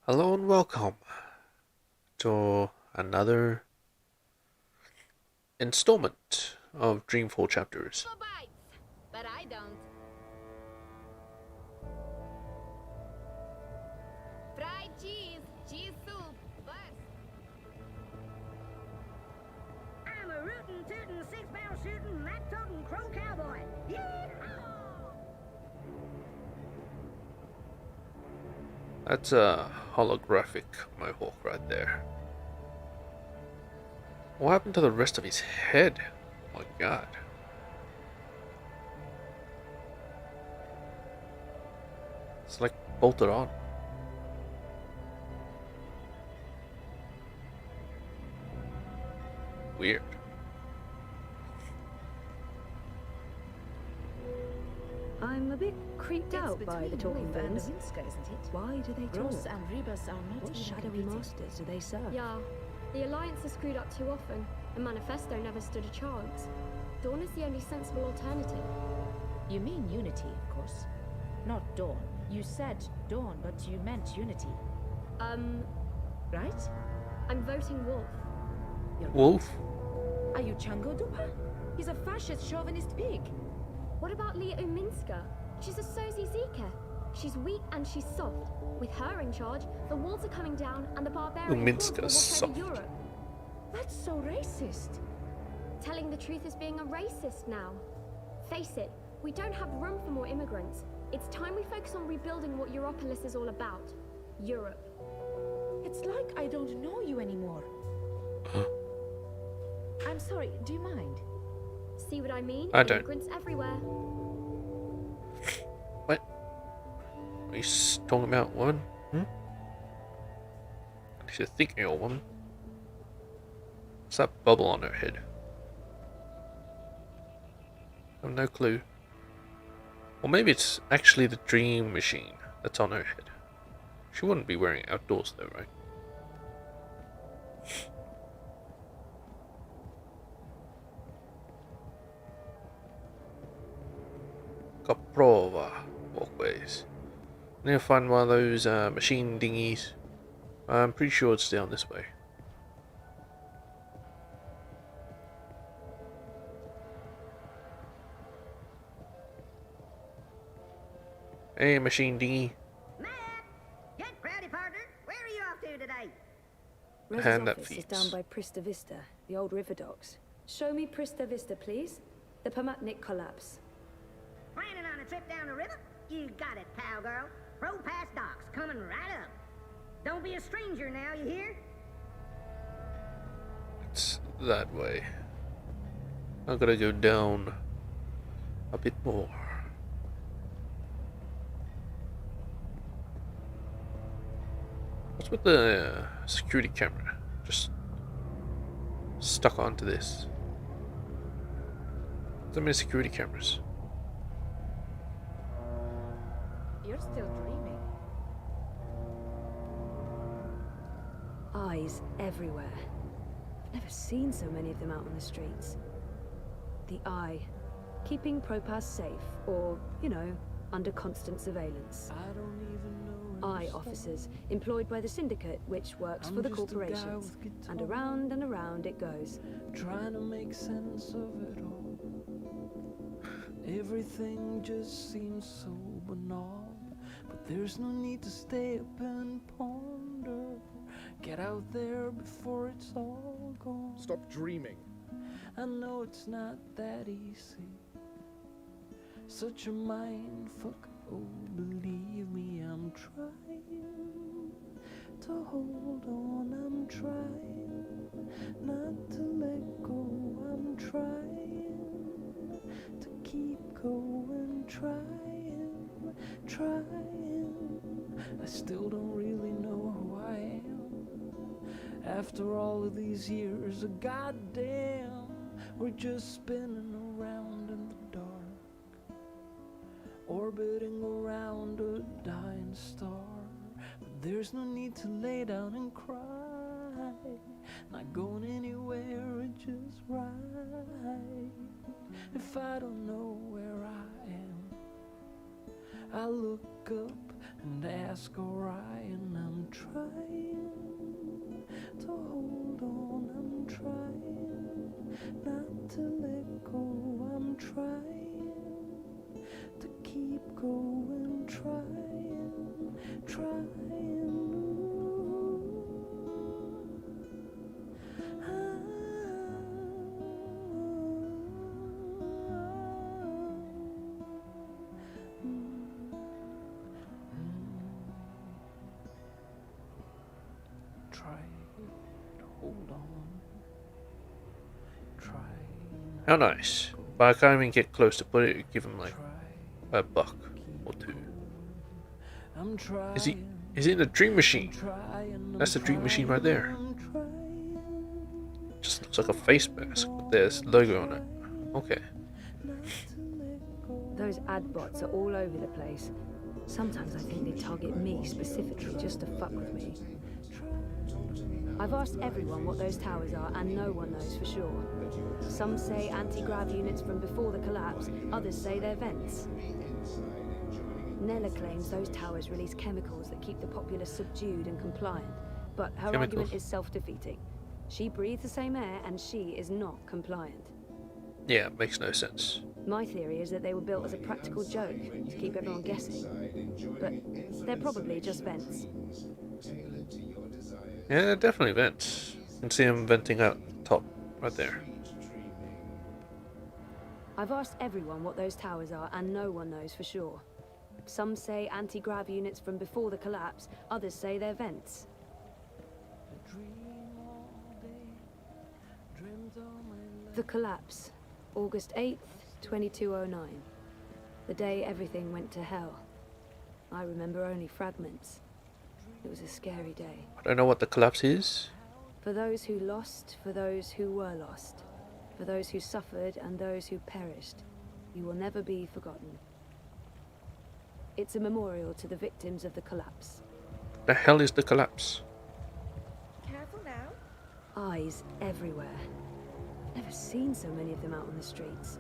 Hello and welcome to another installment of Dreamfall chapters. For bites, but I don't. Fried cheese, cheese soup, bust. I'm a rootin', tootin', six-barrel shootin', knife-totin', crow cowboy. Yee-haw! That's a holographic mohawk right there. What happened to the rest of his head? Oh my god. It's like bolted on. Weird. I'm a bit creeped out by the talking Band bones. of Minska, isn't it? Why do they Gross talk? and Rebus are not What even shadowy competing. masters do they serve? Yeah, the Alliance has screwed up too often, and Manifesto never stood a chance. Dawn is the only sensible alternative. You mean Unity, of course. Not Dawn. You said Dawn, but you meant Unity, right? I'm voting Wolf. You're Wolf? Are you Chango Dupa? He's a fascist chauvinist pig. What about Leah Uminska? She's a Sozi Zika. She's weak and she's soft. With her in charge, the walls are coming down and the barbarian hordes will Uminska's walk over soft. Europe. That's so racist. Telling the truth is being a racist now. Face it, we don't have room for more immigrants. It's time we focus on rebuilding what Europolis is all about. Europe. It's like I don't know you anymore. I'm sorry, do you mind? See what I mean? I don't. Immigrants everywhere. What? Are you talking about woman? She's thinking of a woman. What's that bubble on her head? I have no clue. Or maybe it's actually the dream machine that's on her head. She wouldn't be wearing it outdoors though, right? Kaprova walkways. I need to find one of those machine dinghies. I'm pretty sure it's down this way. Hey, machine dinghy. Matt! Get rowdy, partner. Where are you off to today? Rose's And that office is feeds. down by Prista Vista, the old river docks. Show me Prista Vista, please. The Pomatnik collapse. Planning on a trip down the river? You got it, cowgirl. Row past docks, coming right up. Don't be a stranger now, you hear? It's that way. I'm gonna go down a bit more. What's with the security camera? Just stuck onto this. So many security cameras. You're still dreaming. Eyes everywhere. I've never seen so many of them out on the streets. The Eye. Keeping Propas safe, or, you know, under constant surveillance. Eye officers, employed by the syndicate, which works for the corporations. And around it goes. Trying to make sense of it all. Everything just seems so banal, but there's no need to stay up and ponder. Get out there before it's all gone. Stop dreaming. I know it's not that easy. Such a mind fuck. Oh, believe me, I'm trying to hold on. I'm trying not to let go. I'm trying to keep going. Trying. I still don't really know who I am. After all of these years of goddamn, we're just spinning around in the dark. Orbiting around a dying star. But there's no need to lay down and cry. Not going anywhere, it's just right. If I don't know where I am, I look up and ask Orion. I'm trying to hold on, I'm trying not to let go, I'm trying to keep going, trying. Hold on. Try. How nice. But I can't even get close to put it. Give him like a buck or two. I'm trying. Is he in the dream machine? That's the dream machine right there. Just looks like a face mask with this logo on it. Okay. Those ad bots are all over the place. Sometimes I think they target me specifically just to fuck with me. I've asked everyone what those towers are, and no one knows for sure. Some say anti-grav units from before the collapse, others say they're vents. Nella claims those towers release chemicals that keep the populace subdued and compliant, but her argument is self-defeating. She breathes the same air, and she is not compliant. Yeah, makes no sense. My theory is that they were built as a practical joke, to keep everyone guessing. But they're probably just vents. Yeah, definitely vents. You can see him venting out top, right there. I've asked everyone what those towers are, and no one knows for sure. Some say anti-grav units from before the collapse, others say they're vents. The collapse, August 8th, 2209. The day everything went to hell. I remember only fragments. It was a scary day. I don't know what the collapse is. For those who lost, for those who were lost, for those who suffered and those who perished, you will never be forgotten. It's a memorial to the victims of the collapse. The hell is the collapse? Careful now. Eyes everywhere. Never seen so many of them out on the streets.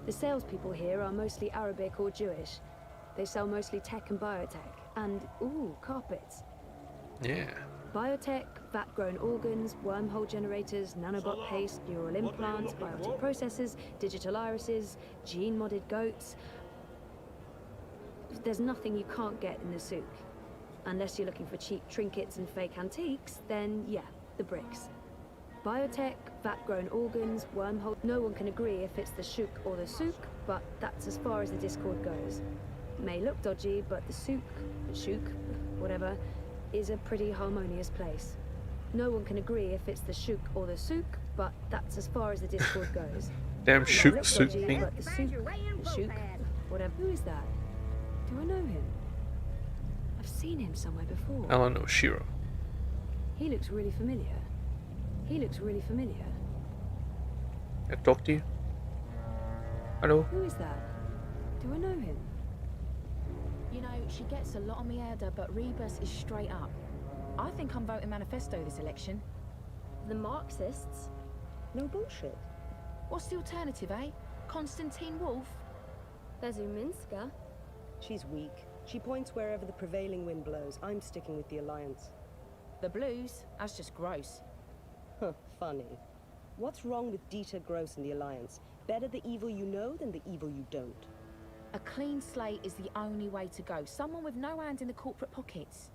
The salespeople here are mostly Arabic or Jewish. They sell mostly tech and biotech, and, ooh, carpets. Yeah. Biotech, vat-grown organs, wormhole generators, nanobot paste, neural implants, biotic processors, digital irises, gene-modded goats. There's nothing you can't get in the souk. Unless you're looking for cheap trinkets and fake antiques, then yeah, the bricks. Biotech, vat-grown organs, wormhole... No one can agree if it's the shuk or the souk, but that's as far as the Discord goes. May look dodgy, but the souk, shuk, whatever, is a pretty harmonious place. No one can agree if it's the shuk or the souk, but that's as far as the Discord goes. Damn May shoot look suit dodgy, thing. but the souk, the shuk, whatever. Who is that? Do I know him? I've seen him somewhere before. Alan or Shiro. He looks really familiar. He looks really familiar. Can I talk to you? Hello? Who is that? Do I know him? You know, she gets a lot on me, Ada, but Rebus is straight up. I think I'm voting Manifesto this election. The Marxists? No bullshit. What's the alternative, eh? Constantine Wolf? There's Uminska. She's weak. She points wherever the prevailing wind blows. I'm sticking with the Alliance. The Blues? That's just gross. Huh, funny. What's wrong with Dieter Gross and the Alliance? Better the evil you know than the evil you don't. A clean slate is the only way to go. Someone with no hand in the corporate pockets.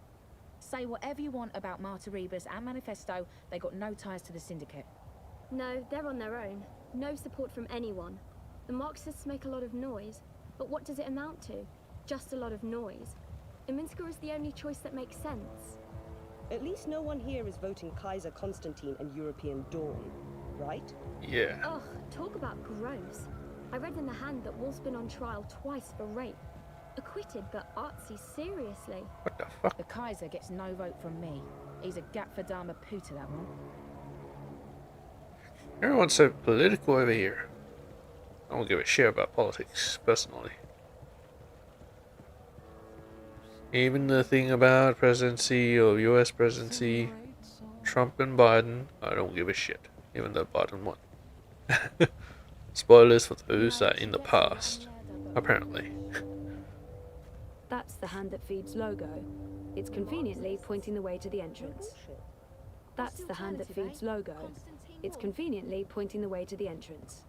Say whatever you want about Marta Rebus and Manifesto, they got no ties to the syndicate. No, they're on their own. No support from anyone. The Marxists make a lot of noise, but what does it amount to? Just a lot of noise. Uminska is the only choice that makes sense. At least no one here is voting Kaiser Constantine and European Dawn, right? Yeah. Ugh, talk about gross. I read in the hand that Wolf's been on trial twice for rape. Acquitted, but artsy, seriously. What the fuck? The Kaiser gets no vote from me. He's a Gapfadama Puta, that one. Everyone's so political over here. I don't give a shit about politics, personally. Even the thing about presidency or US presidency, Trump and Biden, I don't give a shit. Even though Biden won. Spoilers for those that are in the past, apparently. That's the Hand That Feeds logo. It's conveniently pointing the way to the entrance. Bullshit. That's the Hand That Feeds logo. It's conveniently pointing the way to the entrance.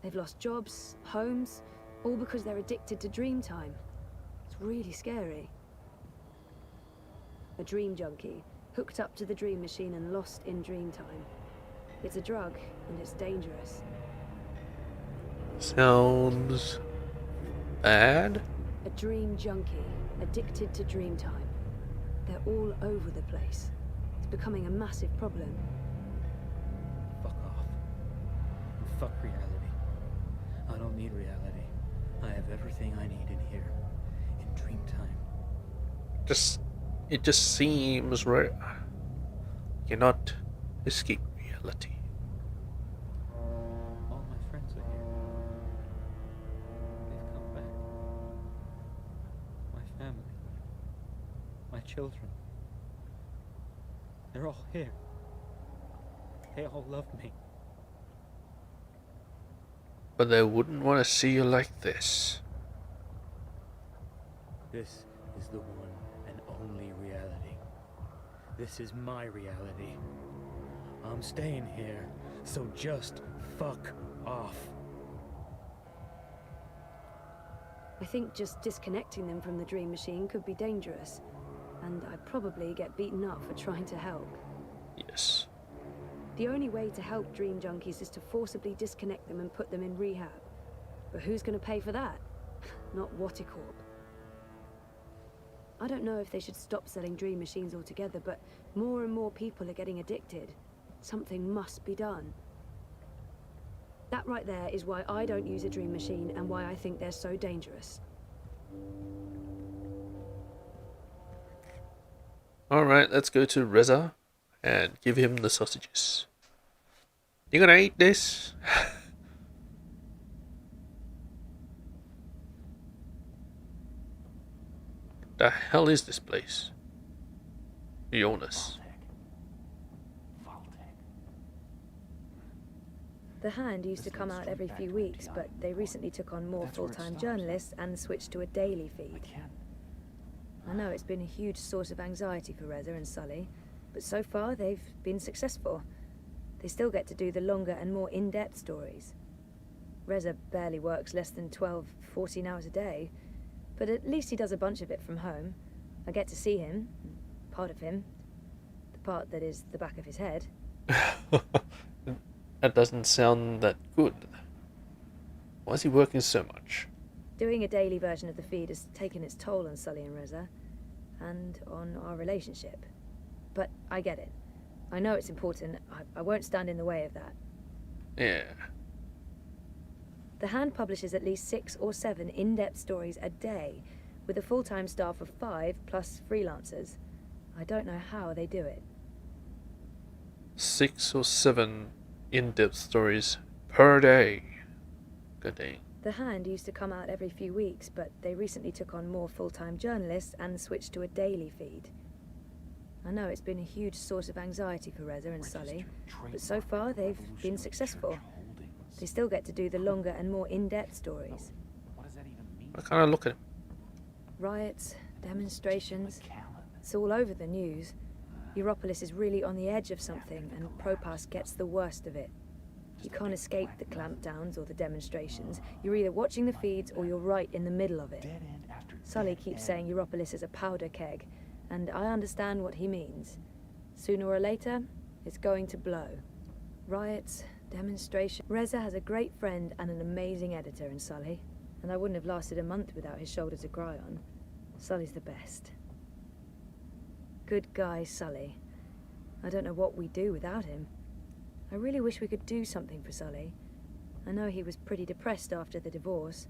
They've lost jobs, homes, all because they're addicted to Dreamtime. It's really scary. A dream junkie, hooked up to the dream machine and lost in Dreamtime. It's a drug, and it's dangerous. Sounds bad. A dream junkie, addicted to Dreamtime. They're all over the place. It's becoming a massive problem. Fuck off. And fuck reality. I don't need reality. I have everything I need in here. In Dreamtime. It just seems right. You cannot escape reality. All my friends are here. They've come back. My family. My children. They're all here. They all love me. But they wouldn't want to see you like this. This is the one and only reality. This is my reality. I'm staying here, so just fuck off. I think just disconnecting them from the dream machine could be dangerous. And I'd probably get beaten up for trying to help. Yes. The only way to help dream junkies is to forcibly disconnect them and put them in rehab. But who's going to pay for that? Not Waticorp. I don't know if they should stop selling dream machines altogether, but more and more people are getting addicted. Something must be done. That right there is why I don't use a dream machine and why I think they're so dangerous. Alright, let's go to Reza and give him the sausages. You gonna eat this? The hell is this place? Jonas. The Hand used to come out every few weeks, but they recently took on more full-time journalists and switched to a daily feed. I know it's been a huge source of anxiety for Reza and Sully, but so far they've been successful. They still get to do the longer and more in-depth stories. Reza barely works less than 12, 14 hours a day, but at least he does a bunch of it from home. I get to see him, part of him, the part that is the back of his head. That doesn't sound that good. Why is he working so much? Doing a daily version of the feed has taken its toll on Sully and Reza, and on our relationship. But I get it. I know it's important. I won't stand in the way of that. Yeah. The Hand publishes at least 6 or 7 in-depth stories a day, with a full-time staff of 5 plus freelancers. I don't know how they do it. 6 or 7 in-depth stories per day. Good day. The Hand used to come out every few weeks, but they recently took on more full-time journalists and switched to a daily feed. I know it's been a huge source of anxiety for Reza and Sully, but so far they've been successful. They still get to do the longer and more in-depth stories. I kind of look at him. Riots, demonstrations, it's all over the news. Europolis is really on the edge of something, and Propass gets the worst of it. You can't escape the clampdowns or the demonstrations. You're either watching the feeds or you're right in the middle of it. Sully keeps saying Europolis is a powder keg, and I understand what he means. Sooner or later, it's going to blow. Riots, demonstrations. Reza has a great friend and an amazing editor in Sully, and I wouldn't have lasted a month without his shoulder to cry on. Sully's the best. Good guy, Sully. I don't know what we'd do without him. I really wish we could do something for Sully. I know he was pretty depressed after the divorce.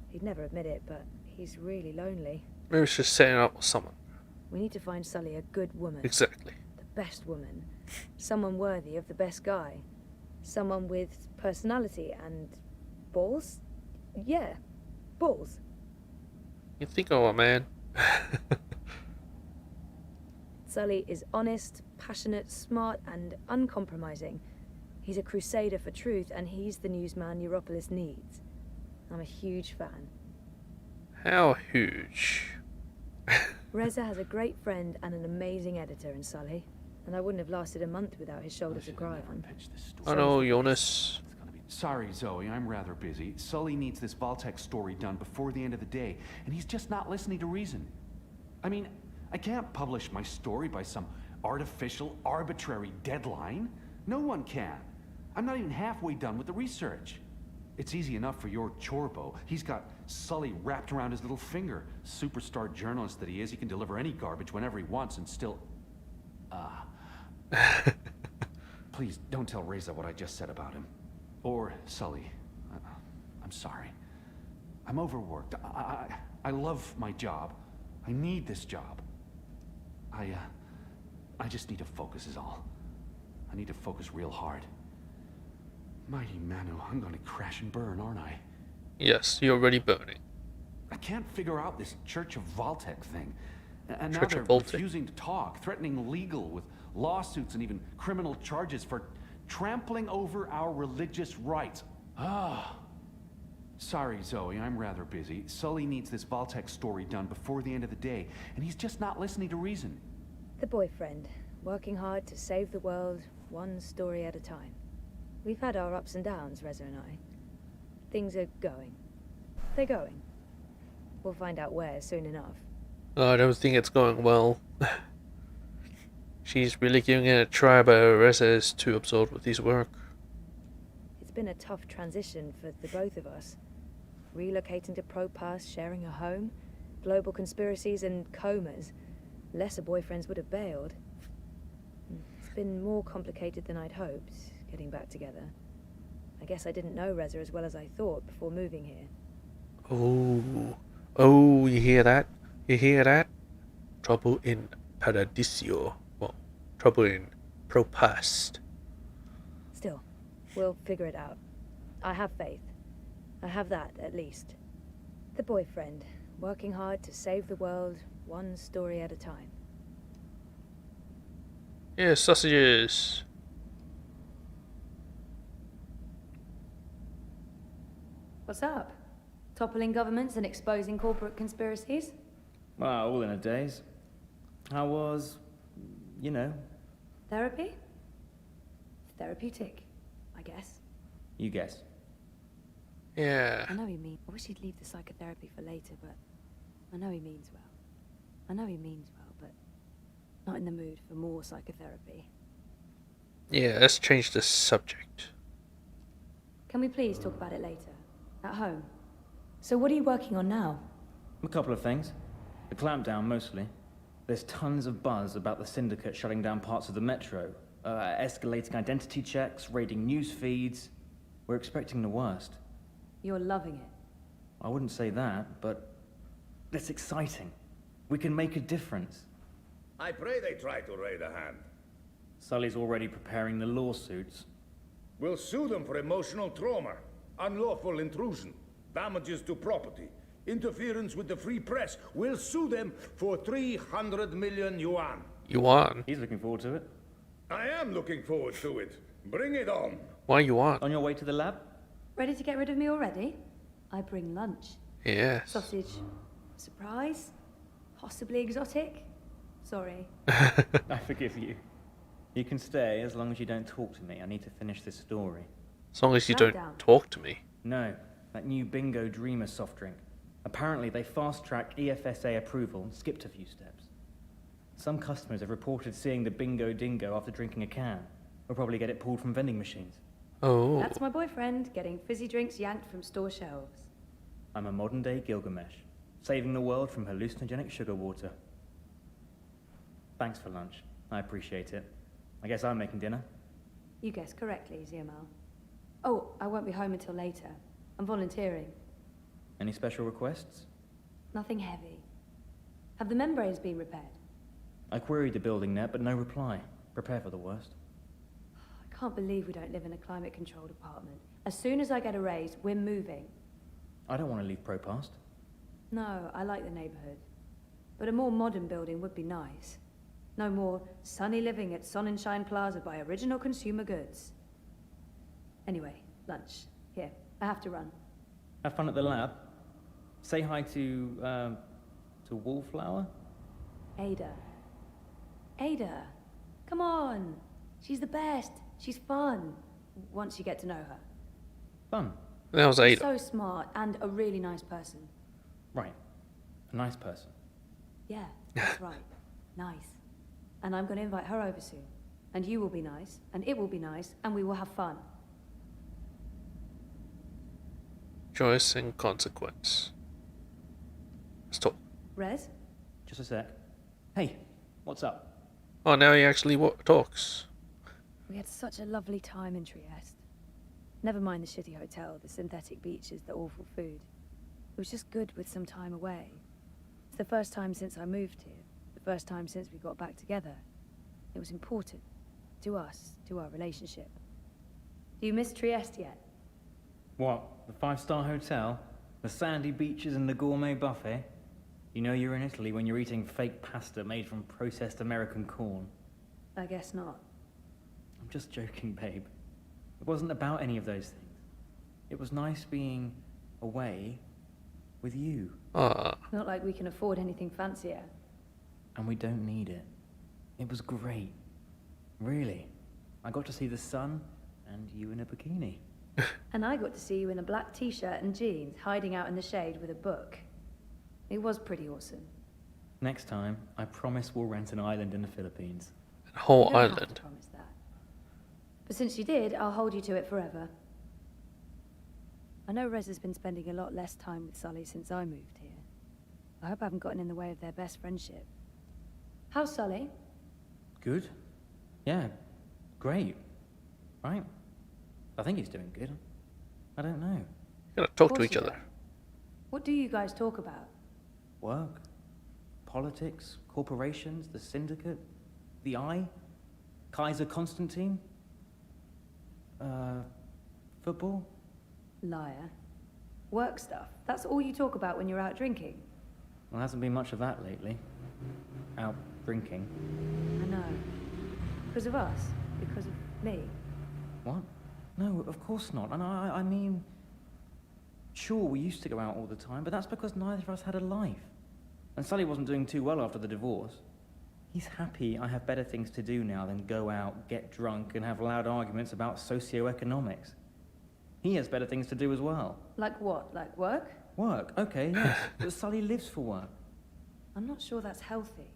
He'd never admit it, but he's really lonely. Maybe it's just setting up with someone. We need to find Sully a good woman. Exactly. The best woman. Someone worthy of the best guy. Someone with personality and balls? Yeah, balls. You think I'm a man? Sully is honest, passionate, smart, and uncompromising. He's a crusader for truth, and he's the newsman Europolis needs. I'm a huge fan. How huge? Reza has a great friend and an amazing editor in Sully, and I wouldn't have lasted a month without his shoulder to cry on. I know, Jonas. Sorry, Zoe, I'm rather busy. Sully needs this Vaultec story done before the end of the day, and he's just not listening to reason. I mean, I can't publish my story by some artificial, arbitrary deadline. No one can. I'm not even halfway done with the research. It's easy enough for your Chorbo. He's got Sully wrapped around his little finger. Superstar journalist that he is, he can deliver any garbage whenever he wants and still... Please, don't tell Reza what I just said about him. Or Sully. I'm sorry. I'm overworked. I love my job. I need this job. I just need to focus is all. I need to focus real hard. Mighty Manu, I'm gonna crash and burn, aren't I? Yes, you're already burning. I can't figure out this Church of Vaultec thing. And now Church they're of Vaultec. refusing to talk, threatening legal with lawsuits and even criminal charges for trampling over our religious rights. Sorry, Zoe, I'm rather busy. Sully needs this Vaultec story done before the end of the day, and he's just not listening to reason. The boyfriend, working hard to save the world, one story at a time. We've had our ups and downs, Reza and I. Things are going. They're going. We'll find out where soon enough. I don't think it's going well. She's really giving it a try, but Reza is too absorbed with his work. It's been a tough transition for the both of us. Relocating to Propass, sharing a home, global conspiracies and comas. Lesser boyfriends would have bailed. It's been more complicated than I'd hoped, getting back together. I guess I didn't know Reza as well as I thought before moving here. Oh, you hear that? You hear that? Trouble in Paradiso. Well, trouble in Propass. Still, we'll figure it out. I have faith. I have that, at least. The boyfriend, working hard to save the world, one story at a time. Yeah, sausages. What's up? Toppling governments and exposing corporate conspiracies? Well, all in a daze. How was, you know? Therapy? Therapeutic, I guess. You guess. Yeah. I know he means. I wish he'd leave the psychotherapy for later, but I know he means well. I know he means well, but not in the mood for more psychotherapy. Yeah, let's change the subject. Can we please talk about it later? At home? So what are you working on now? A couple of things. The clampdown, mostly. There's tons of buzz about the Syndicate shutting down parts of the metro, escalating identity checks, raiding news feeds. We're expecting the worst. You're loving it. I wouldn't say that, but it's exciting. We can make a difference. I pray they try to raid a hand. Sully's already preparing the lawsuits. We'll sue them for emotional trauma, unlawful intrusion, damages to property, interference with the free press. We'll sue them for 300 million yuan. Yuan? He's looking forward to it. I am looking forward to it. Bring it on. Why yuan? On your way to the lab? Ready to get rid of me already? I bring lunch. Yes. Sausage. Surprise? Possibly exotic? Sorry. I forgive you. You can stay as long as you don't talk to me. I need to finish this story. As long as you Calm don't down. talk to me. No, that new Bingo Dreamer soft drink. Apparently they fast-tracked EFSA approval and skipped a few steps. Some customers have reported seeing the Bingo Dingo after drinking a can. We'll probably get it pulled from vending machines. Oh. That's my boyfriend, getting fizzy drinks yanked from store shelves. I'm a modern-day Gilgamesh, saving the world from hallucinogenic sugar water. Thanks for lunch. I appreciate it. I guess I'm making dinner. You guessed correctly, Ziamal. Oh, I won't be home until later. I'm volunteering. Any special requests? Nothing heavy. Have the membranes been repaired? I queried the building net, but no reply. Prepare for the worst. I can't believe we don't live in a climate-controlled apartment. As soon as I get a raise, we're moving. I don't want to leave Propast. No, I like the neighborhood. But a more modern building would be nice. No more sunny living at Sonnenschein Plaza by Original Consumer Goods. Anyway, lunch. Here, I have to run. Have fun at the lab. Say hi to Wallflower? Ada. Ada. Come on. She's the best. She's fun. Once you get to know her. Fun. That was She's Ada. so smart and a really nice person. Right. A nice person. Yeah, that's right. Nice. And I'm going to invite her over soon. And you will be nice, and it will be nice, and we will have fun. Choice and consequence. Let's talk. Rez? Just a sec. Hey, what's up? Oh, now he actually talks. We had such a lovely time in Trieste. Never mind the shitty hotel, the synthetic beaches, the awful food. It was just good with some time away. It's the first time since I moved here. The first time since we got back together. It was important. To us, to our relationship. Do you miss Trieste yet? What? The 5-star hotel? The sandy beaches and the gourmet buffet? You know you're in Italy when you're eating fake pasta made from processed American corn. I guess not. I'm just joking, babe. It wasn't about any of those things. It was nice being away with you. Ah. Not like we can afford anything fancier. And we don't need it. It was great. Really. I got to see the sun and you in a bikini. And I got to see you in a black t-shirt and jeans, hiding out in the shade with a book. It was pretty awesome. Next time, I promise we'll rent an island in the Philippines. A whole You don't have to island. promise that. But since you did, I'll hold you to it forever. I know Rez has been spending a lot less time with Sully since I moved here. I hope I haven't gotten in the way of their best friendship. How's Sully? Good? Yeah, great. Right? I think he's doing good. I don't know. You gotta talk Of to course each you other. don't. What do you guys talk about? Work, politics, corporations, the syndicate, the Eye, Kaiser Constantine, football. Liar. Work stuff. That's all you talk about when you're out drinking. Well, hasn't been much of that lately. Out drinking. I know. Because of us. Because of me. What? No, of course not. And I mean, sure, we used to go out all the time, but that's because neither of us had a life. And Sully wasn't doing too well after the divorce. He's happy I have better things to do now than go out, get drunk, and have loud arguments about socioeconomics. He has better things to do as well. Like what? Like work? Work, okay, yes. But Sully lives for work. I'm not sure that's healthy.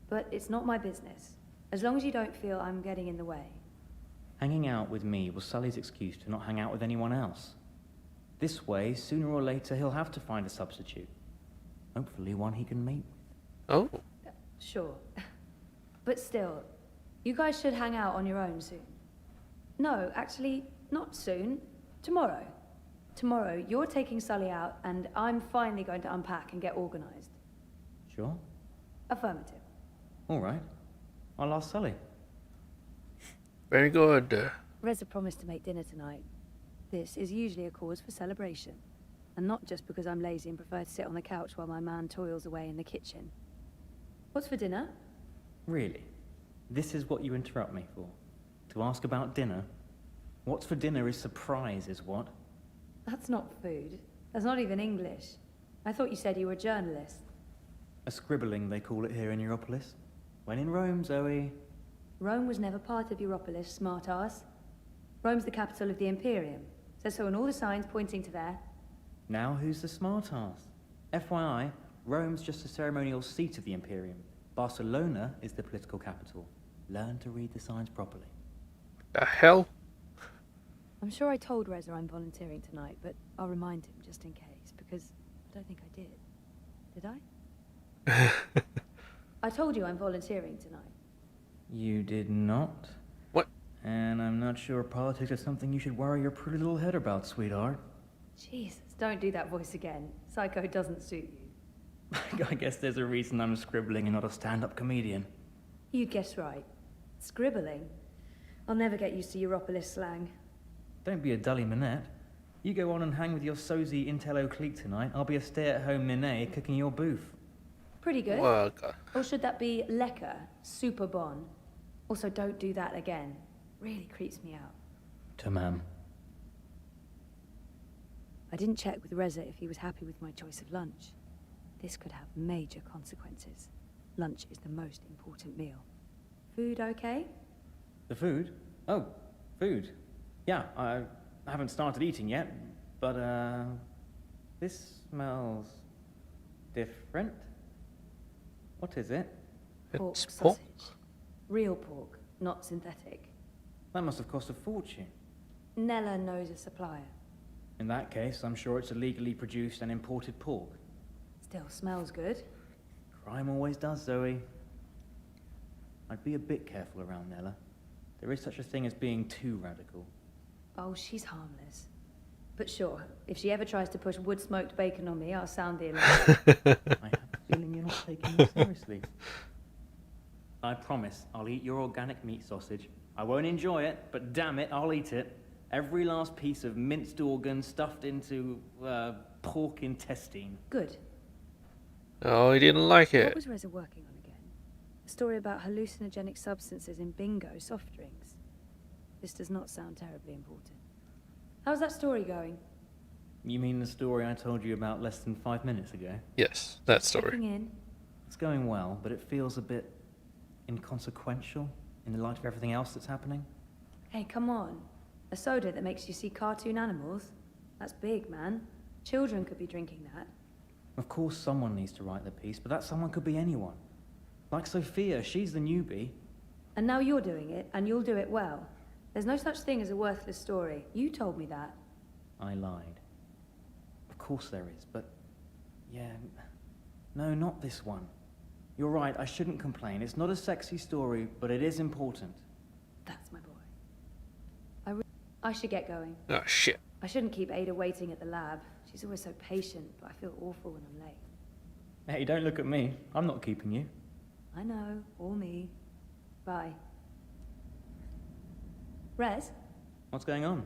But it's not my business. As long as you don't feel I'm getting in the way. Hanging out with me was Sully's excuse to not hang out with anyone else. This way, sooner or later, he'll have to find a substitute. Hopefully one he can mate with. Oh. Sure. But still, you guys should hang out on your own soon. No, actually, not soon. Tomorrow. Tomorrow, you're taking Sully out, and I'm finally going to unpack and get organized. Sure. Affirmative. All right. I'll ask Sully. Very good. Reza promised to make dinner tonight. This is usually a cause for celebration. And not just because I'm lazy and prefer to sit on the couch while my man toils away in the kitchen. What's for dinner? Really? This is what you interrupt me for? To ask about dinner? What's for dinner is surprise, is what? That's not food. That's not even English. I thought you said you were a journalist. A scribbling, they call it here in Europolis. When in Rome, Zoe. Rome was never part of Europolis, smart-ass. Rome's the capital of the Imperium. Says so on all the signs pointing to there. Now who's the smart-ass? FYI, Rome's just a ceremonial seat of the Imperium. Barcelona is the political capital. Learn to read the signs properly. The hell? I'm sure I told Reza I'm volunteering tonight, but I'll remind him just in case, because I don't think I did. Did I? I told you I'm volunteering tonight. You did not? What? And I'm not sure politics is something you should worry your pretty little head about, sweetheart. Jesus, don't do that voice again. Psycho doesn't suit you. I guess there's a reason I'm scribbling and not a stand-up comedian. You guess right. Scribbling? I'll never get used to Europolis slang. Don't be a dully minette. You go on and hang with your sozy Intello clique tonight. I'll be a stay-at-home Minet cooking your booth. Pretty good. Well, God. Or should that be lekker, super bon? Also, don't do that again. Really creeps me out. Tamam. I didn't check with Reza if he was happy with my choice of lunch. This could have major consequences. Lunch is the most important meal. Food okay? The food? Oh, food. Yeah, I haven't started eating yet, but, this smells different. What is it? Pork It's pork. sausage. Real pork, not synthetic. That must have cost a fortune. Nella knows a supplier. In that case, I'm sure it's illegally produced and imported pork. Still smells good. Crime always does, Zoe. I'd be a bit careful around Nella. There is such a thing as being too radical. Oh, she's harmless. But sure, if she ever tries to push wood-smoked bacon on me, I'll sound the alarm. I have a feeling you're not taking this seriously. I promise I'll eat your organic meat sausage. I won't enjoy it, but damn it, I'll eat it. Every last piece of minced organ stuffed into, pork intestine. Good. Oh, he didn't like What it. was Reza working on again? A story about hallucinogenic substances in bingo soft drinks. This does not sound terribly important. How's that story going? You mean the story I told you about less than 5 minutes ago? Yes, that story. Checking in. It's going well, but it feels a bit inconsequential in the light of everything else that's happening. Hey, come on. A soda that makes you see cartoon animals? That's big, man. Children could be drinking that. Of course someone needs to write the piece, but that someone could be anyone. Like Sophia, she's the newbie. And now you're doing it, and you'll do it well. There's no such thing as a worthless story. You told me that. I lied. Of course there is, but... yeah... no, not this one. You're right, I shouldn't complain. It's not a sexy story, but it is important. That's my boy. I should get going. Oh, shit. I shouldn't keep Ada waiting at the lab. She's always so patient, but I feel awful when I'm late. Hey, don't look at me. I'm not keeping you. I know, all me. Bye. Rez? What's going on?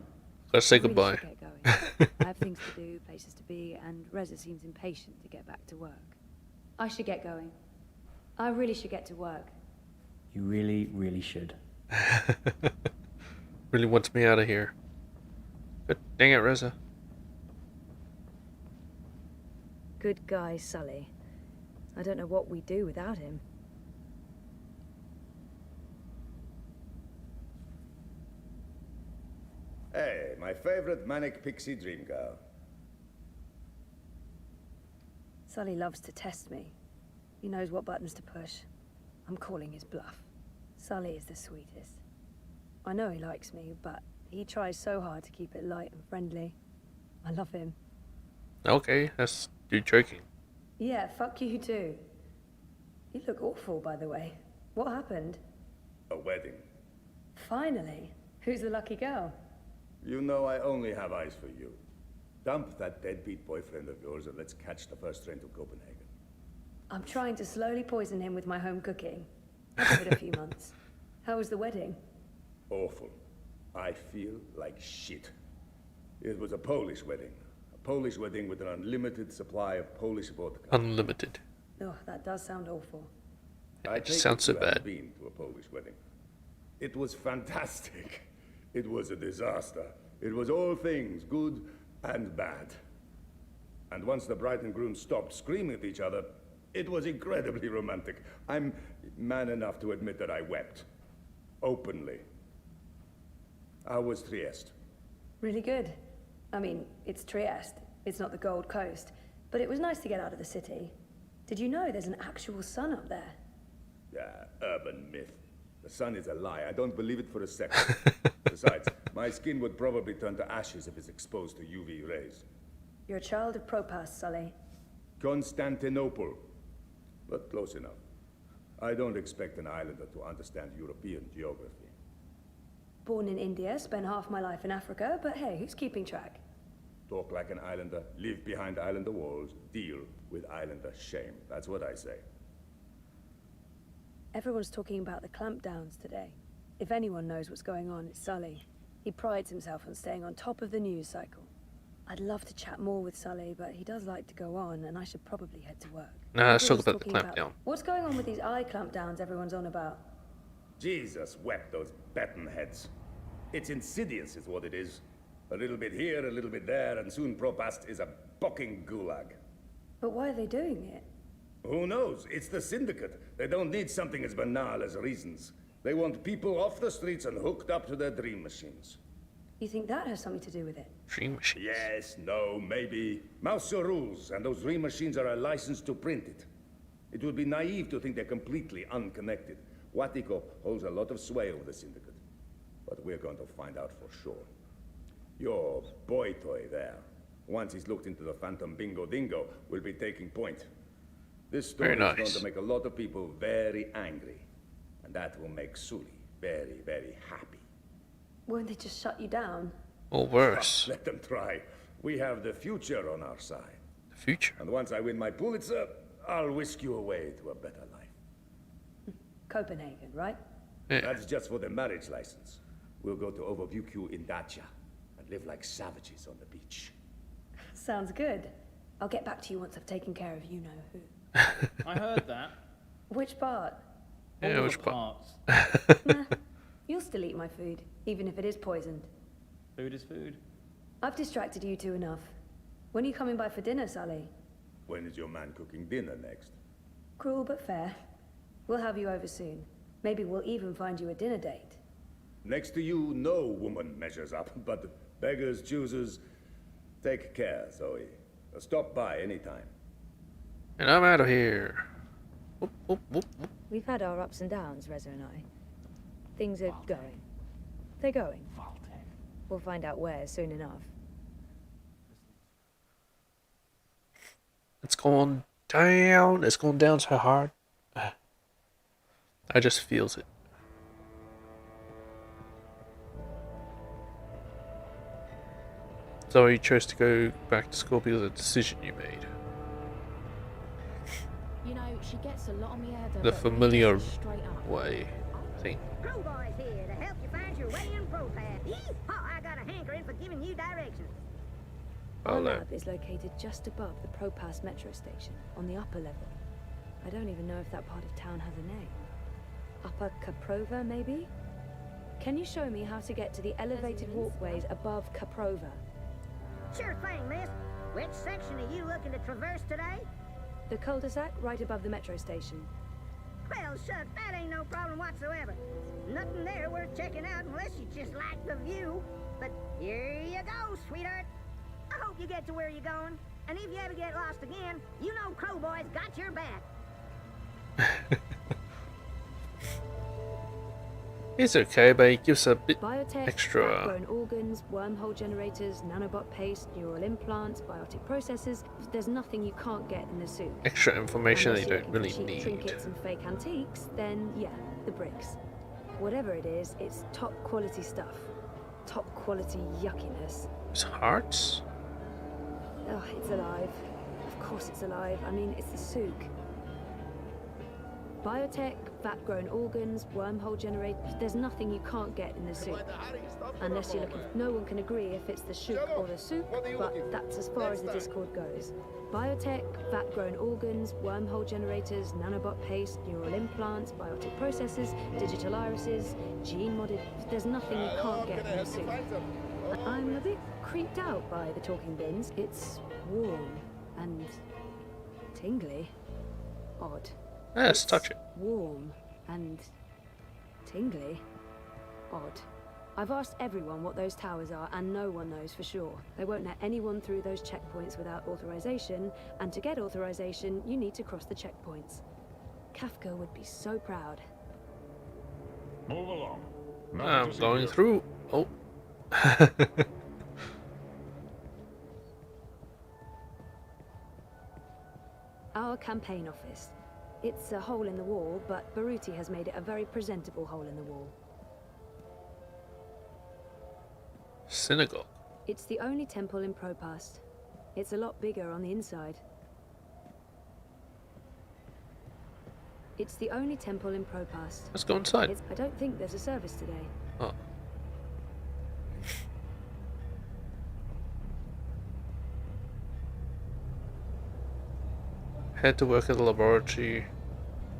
Let's say I really goodbye. should get going. I have things to do, places to be, and Reza seems impatient to get back to work. I should get going. I really should get to work. You really, really should. Really wants me out of here. But dang it, Reza. Good guy, Sully. I don't know what we'd do without him. Hey, my favorite manic pixie dream girl. Sully loves to test me. He knows what buttons to push. I'm calling his bluff. Sully is the sweetest. I know he likes me, but he tries so hard to keep it light and friendly. I love him. Okay, that's you joking. Yeah, fuck you too. You look awful, by the way. What happened? A wedding. Finally. Who's the lucky girl? You know I only have eyes for you. Dump that deadbeat boyfriend of yours and let's catch the first train to Copenhagen. I'm trying to slowly poison him with my home cooking. I'll give it a few months. How was the wedding? Awful. I feel like shit. It was a Polish wedding. A Polish wedding with an unlimited supply of Polish vodka. Unlimited. Oh, that does sound awful. I It just take sounds so you haven't bad. been to a Polish wedding. It was fantastic. It was a disaster. It was all things, good and bad. And once the bride and groom stopped screaming at each other, it was incredibly romantic. I'm man enough to admit that I wept. Openly. How was Trieste? Really good. I mean, it's Trieste. It's not the Gold Coast. But it was nice to get out of the city. Did you know there's an actual sun up there? Yeah, urban myth. The sun is a lie. I don't believe it for a second. Besides, my skin would probably turn to ashes if it's exposed to UV rays. You're a child of Propas, Sully. Constantinople. But close enough. I don't expect an islander to understand European geography. Born in India, spent half my life in Africa, but hey, who's keeping track? Talk like an islander, live behind islander walls, deal with islander shame. That's what I say. Everyone's talking about the clampdowns today. If anyone knows what's going on, it's Sully. He prides himself on staying on top of the news cycle. I'd love to chat more with Sully, but he does like to go on, and I should probably head to work. Nah, let's talk Everyone's about the talking clampdown. What's going on with these eye clampdowns everyone's on about? Jesus wept those baton heads. It's insidious is what it is. A little bit here, a little bit there, and soon Propast is a bucking gulag. But why are they doing it? Who knows? It's the Syndicate. They don't need something as banal as reasons. They want people off the streets and hooked up to their dream machines. You think that has something to do with it? Dream machine. Yes, no, maybe. Mouse your rules, and those dream machines are a license to print it. It would be naive to think they're completely unconnected. Watiko holds a lot of sway over the Syndicate. But we're going to find out for sure. Your boy toy there, once he's looked into the Phantom Bingo Dingo, will be taking point. This story is going to make a lot of people very angry. And that will make Sully very, very happy. Won't they just shut you down? Or worse. Let them try. We have the future on our side. The future? And once I win my Pulitzer, I'll whisk you away to a better life. Copenhagen, right? Yeah. That's just for the marriage license. We'll go to Overview in Dacia and live like savages on the beach. Sounds good. I'll get back to you once I've taken care of you-know-who. I heard that. Which part? Yeah, All which the part? parts. Nah, you'll still eat my food, even if it is poisoned. Food is food. I've distracted you two enough. When are you coming by for dinner, Sully? When is your man cooking dinner next? Cruel but fair. We'll have you over soon. Maybe we'll even find you a dinner date. Next to you, no woman measures up, but beggars, choosers, take care, Zoe. Stop by anytime. And I'm out of here. Whoop, whoop, whoop, whoop. We've had our ups and downs, Reza and I. Things are going. They're going. We'll find out where soon enough. It's going down. It's going down so hard. I just feels it. So you chose to go back to school because of the decision you made. You know, she gets a lot on me head. The familiar straight up. way thing. Crowboy's here to help you find your way in ProPath. Yeehaw, I got a hankering for giving you directions. Our Oh, no. lab is located just above the Propass metro station, on the upper level. I don't even know if that part of town has a name. Upper Caprova, maybe? Can you show me how to get to the elevated walkways above Caprova? Sure thing, miss. Which section are you looking to traverse today? The cul-de-sac right above the metro station. Well, shucks, that ain't no problem whatsoever. Nothing there worth checking out unless you just like the view. But here you go, sweetheart. I hope you get to where you're going. And if you ever get lost again, you know Crowboy's got your back. It's okay, but it gives a bit Biotech, extra. grown organs, wormhole generators, nanobot paste, neural implants, biotic processors. There's nothing you can't get in the suit. Extra information that Unless you you're don't looking for really cheap need. trinkets and fake antiques, then yeah, the bricks. Whatever it is, it's top quality stuff. Top quality yuckiness. It's hearts? Oh, it's alive. Of course it's alive. I mean, it's the souk. Biotech, vat-grown organs, wormhole generators. There's nothing you can't get in the souk. Unless you're looking... No one can agree if it's the shook or the souk, but that's as far as the Discord goes. Biotech, vat-grown organs, wormhole generators, nanobot paste, neural implants, biotic processors, digital irises, gene-modded... There's nothing you can't get in the souk. I'm a bit creeped out by the talking bins. It's warm and tingly. Odd. Let's touch it. Warm and tingly. Odd. I've asked everyone what those towers are, and no one knows for sure. They won't let anyone through those checkpoints without authorization, and to get authorization, you need to cross the checkpoints. Kafka would be so proud. Move along. I'm going through. Oh. Our campaign office. It's a hole in the wall, but Baruti has made it a very presentable hole in the wall. Synagogue. It's the only temple in Propast. It's a lot bigger on the inside. It's the only temple in Propast. Let's go inside. I don't think there's a service today. Oh. Head to work at the laboratory.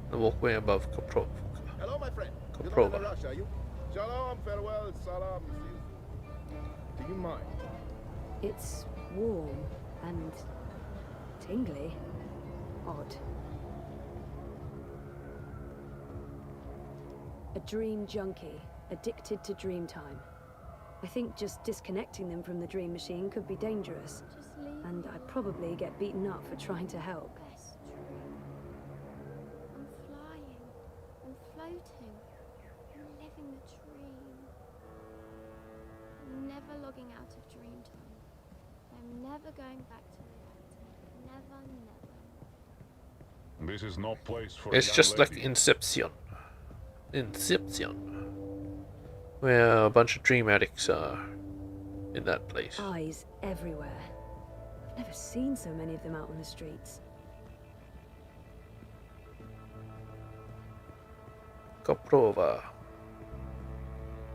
The walkway above Koprova. Hello, my friend. Koprova. You're not in a rush, are you? Shalom, farewell, salam. Do you mind? It's warm and tingly. Odd. A dream junkie, addicted to dream time. I think just disconnecting them from the dream machine could be dangerous. Just leave. And I'd probably get beaten up for trying to help. Best dream. I'm flying. I'm floating. I'm living the dream. I'm never logging out of dream time. I'm never going back to reality. Never, never. This is no place for It's young just like lady. Inception. Inception. Where a bunch of dream addicts are in that place. Eyes everywhere. I've never seen so many of them out on the streets. Koprova.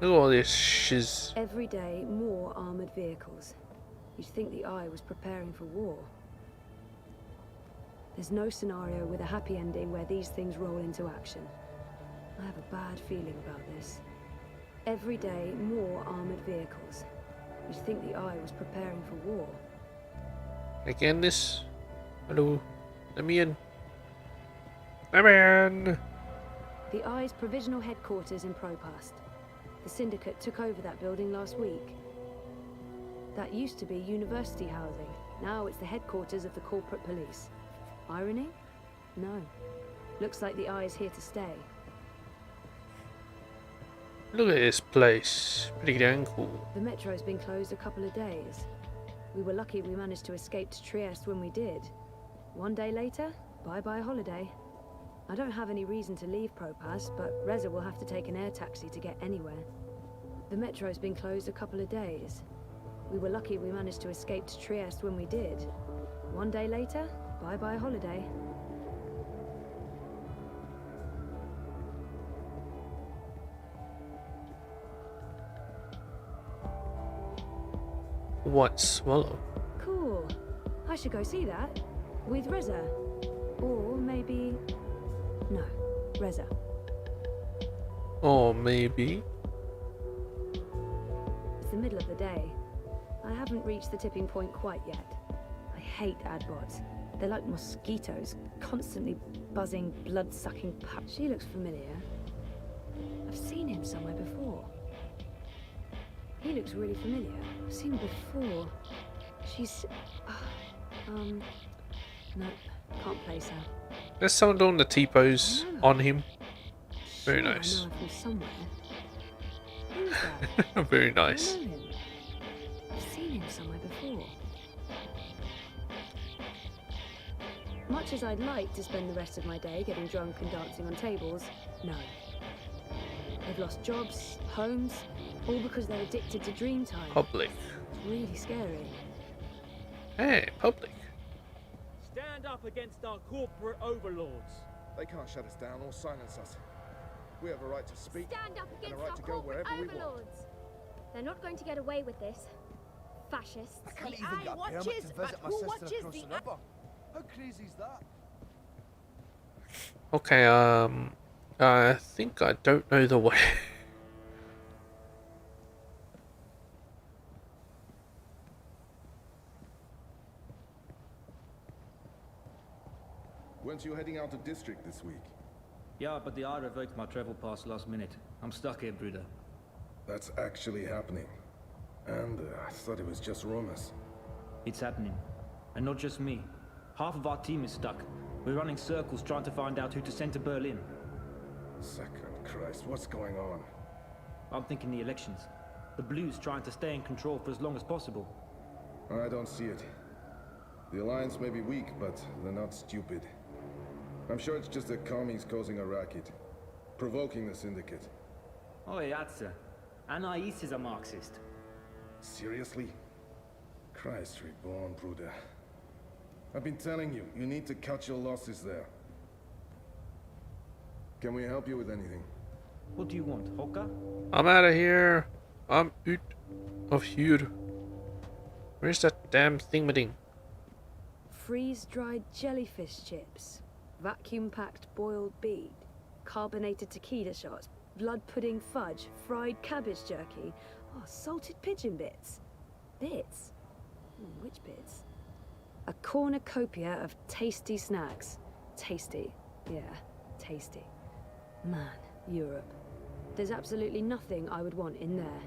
Look at all this shiz. Every day, more armored vehicles. You'd think the Eye was preparing for war. There's no scenario with a happy ending where these things roll into action. I have a bad feeling about this. Every day, more armored vehicles. You'd think the Eye was preparing for war. Again, this. Hello. Let me in. I'm in. The Eye's provisional headquarters in Propast. The Syndicate took over that building last week. That used to be university housing. Now it's the headquarters of the corporate police. Irony? No. Looks like the Eye is here to stay. Look at this place. Pretty dang cool. The metro's been closed a couple of days. We were lucky we managed to escape to Trieste when we did. One day later, bye-bye holiday. I don't have any reason to leave Propast, but Reza will have to take an air taxi to get anywhere. The metro's been closed a couple of days. We were lucky we managed to escape to Trieste when we did. One day later, bye-bye holiday. White Swallow. Cool. I should go see that. With Reza. Or maybe... No, Reza. Or maybe. It's the middle of the day. I haven't reached the tipping point quite yet. I hate adbots. They're like mosquitoes, constantly buzzing, blood-sucking pups. She looks familiar. I've seen him somewhere before. He looks really familiar. I've seen him before. She's... Nope, can't place her. There's someone doing the T-pose on him. Very Sure, nice. I know her from somewhere. Who's that? Very Do I nice. know him? I've seen him somewhere before. Much as I'd like to spend the rest of my day getting drunk and dancing on tables, no. They've lost jobs, homes, all because they're addicted to dream time. Public. It's really scary. Hey, public. Stand up against our corporate overlords. They can't shut us down or silence us. We have a right to speak Stand up and a against right our to go corporate wherever we want. overlords. They're not going to get away with this. Fascists. I can't even get a permit to visit my sister across the river. How crazy is that? Okay, I think I don't know the way. Weren't you heading out of district this week? Yeah, but the Eye revoked my travel pass last minute. I'm stuck here, Bruder. That's actually happening. And I thought it was just rumors. It's happening. And not just me. Half of our team is stuck. We're running circles trying to find out who to send to Berlin. Sacred Christ, what's going on? I'm thinking the elections. The Blues trying to stay in control for as long as possible. I don't see it. The Alliance may be weak, but they're not stupid. I'm sure it's just the commies causing a racket. Provoking the Syndicate. Oh, Yatsa. Anais is a Marxist. Seriously? Christ reborn, Bruder. I've been telling you, you need to cut your losses there. Can we help you with anything? What do you want, Hoka? I'm out of here. I'm out of here. Where's that damn thingading? Freeze-dried jellyfish chips, vacuum-packed boiled beet, carbonated tequila shots, blood pudding fudge, fried cabbage jerky, oh, salted pigeon bits. Bits? Which bits? A cornucopia of tasty snacks. Tasty. Yeah, tasty. Man, Europe. There's absolutely nothing I would want in there.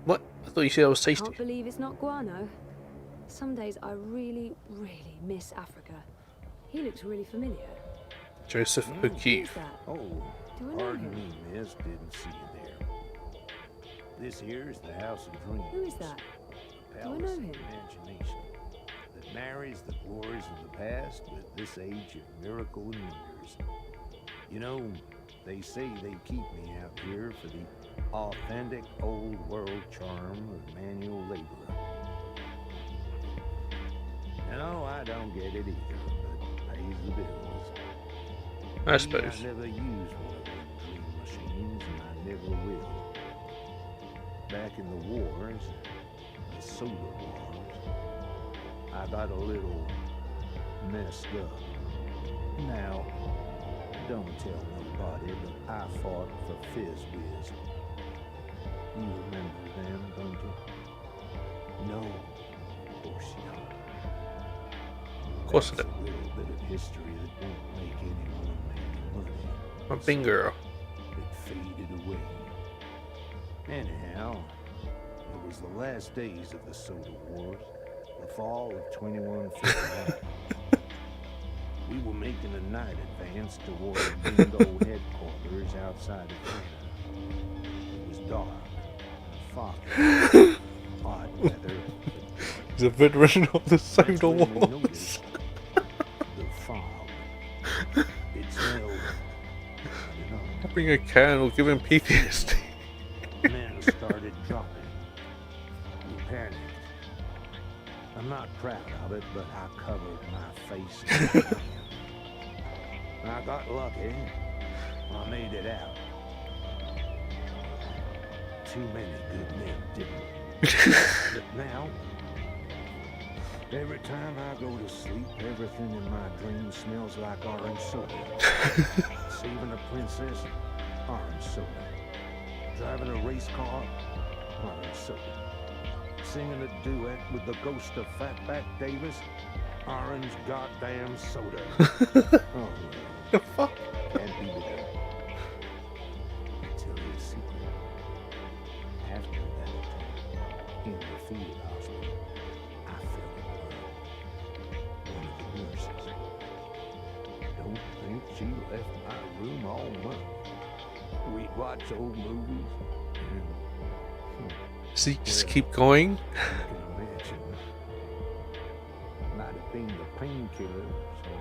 What? I thought you said I was tasty. Can't believe it's not guano. Some days I really, really miss Africa. He looks really familiar. Joseph O'Keefe. Who's that? Oh, Do I know pardon him? me, miss. Didn't see you there. This here is the House of Dreams. Who is that? A Do I palace know of him? imagination that marries the glories of the past with this age of miracle and wonders. You know, they say they keep me out here for the authentic old world charm of manual laborer. No, I don't get it either, but pays the bills. I suppose. I never used one of them dream machines, and I never will. Back in the wars, the solar wars, I got a little messed up. Now, don't tell nobody, but I fought for Fizz Wiz. You remember them, don't you? No, of course you don't. Of course I do. That's a little bit of history that won't make anyone any money. My finger. It faded away. Anyhow, it was the last days of the Soda Wars, the fall of 2159. We were making a night advance toward the bingo headquarters outside of Atlanta. It was dark, foggy, hot weather. He's a veteran of the Soda Wars. The fog. It smelled, you know. Bring a can will give him PTSD. Men started dropping. We panicked. I'm not proud of it, but I covered my face in my hand. I got lucky. I made it out. Too many good men didn't. But now, every time I go to sleep, everything in my dreams smells like orange soda. Saving a princess, orange soda. Driving a race car, orange soda. Singing a duet with the ghost of Fatback Davis, orange goddamn soda. Oh, the fuck? Can't be better. I'll tell you a secret. After that attack in the field hospital, I fell in love. One of the nurses. Don't think she left my room all month. We'd watch old movies and Does he just keep going? you can imagine. Might have been the painkiller, so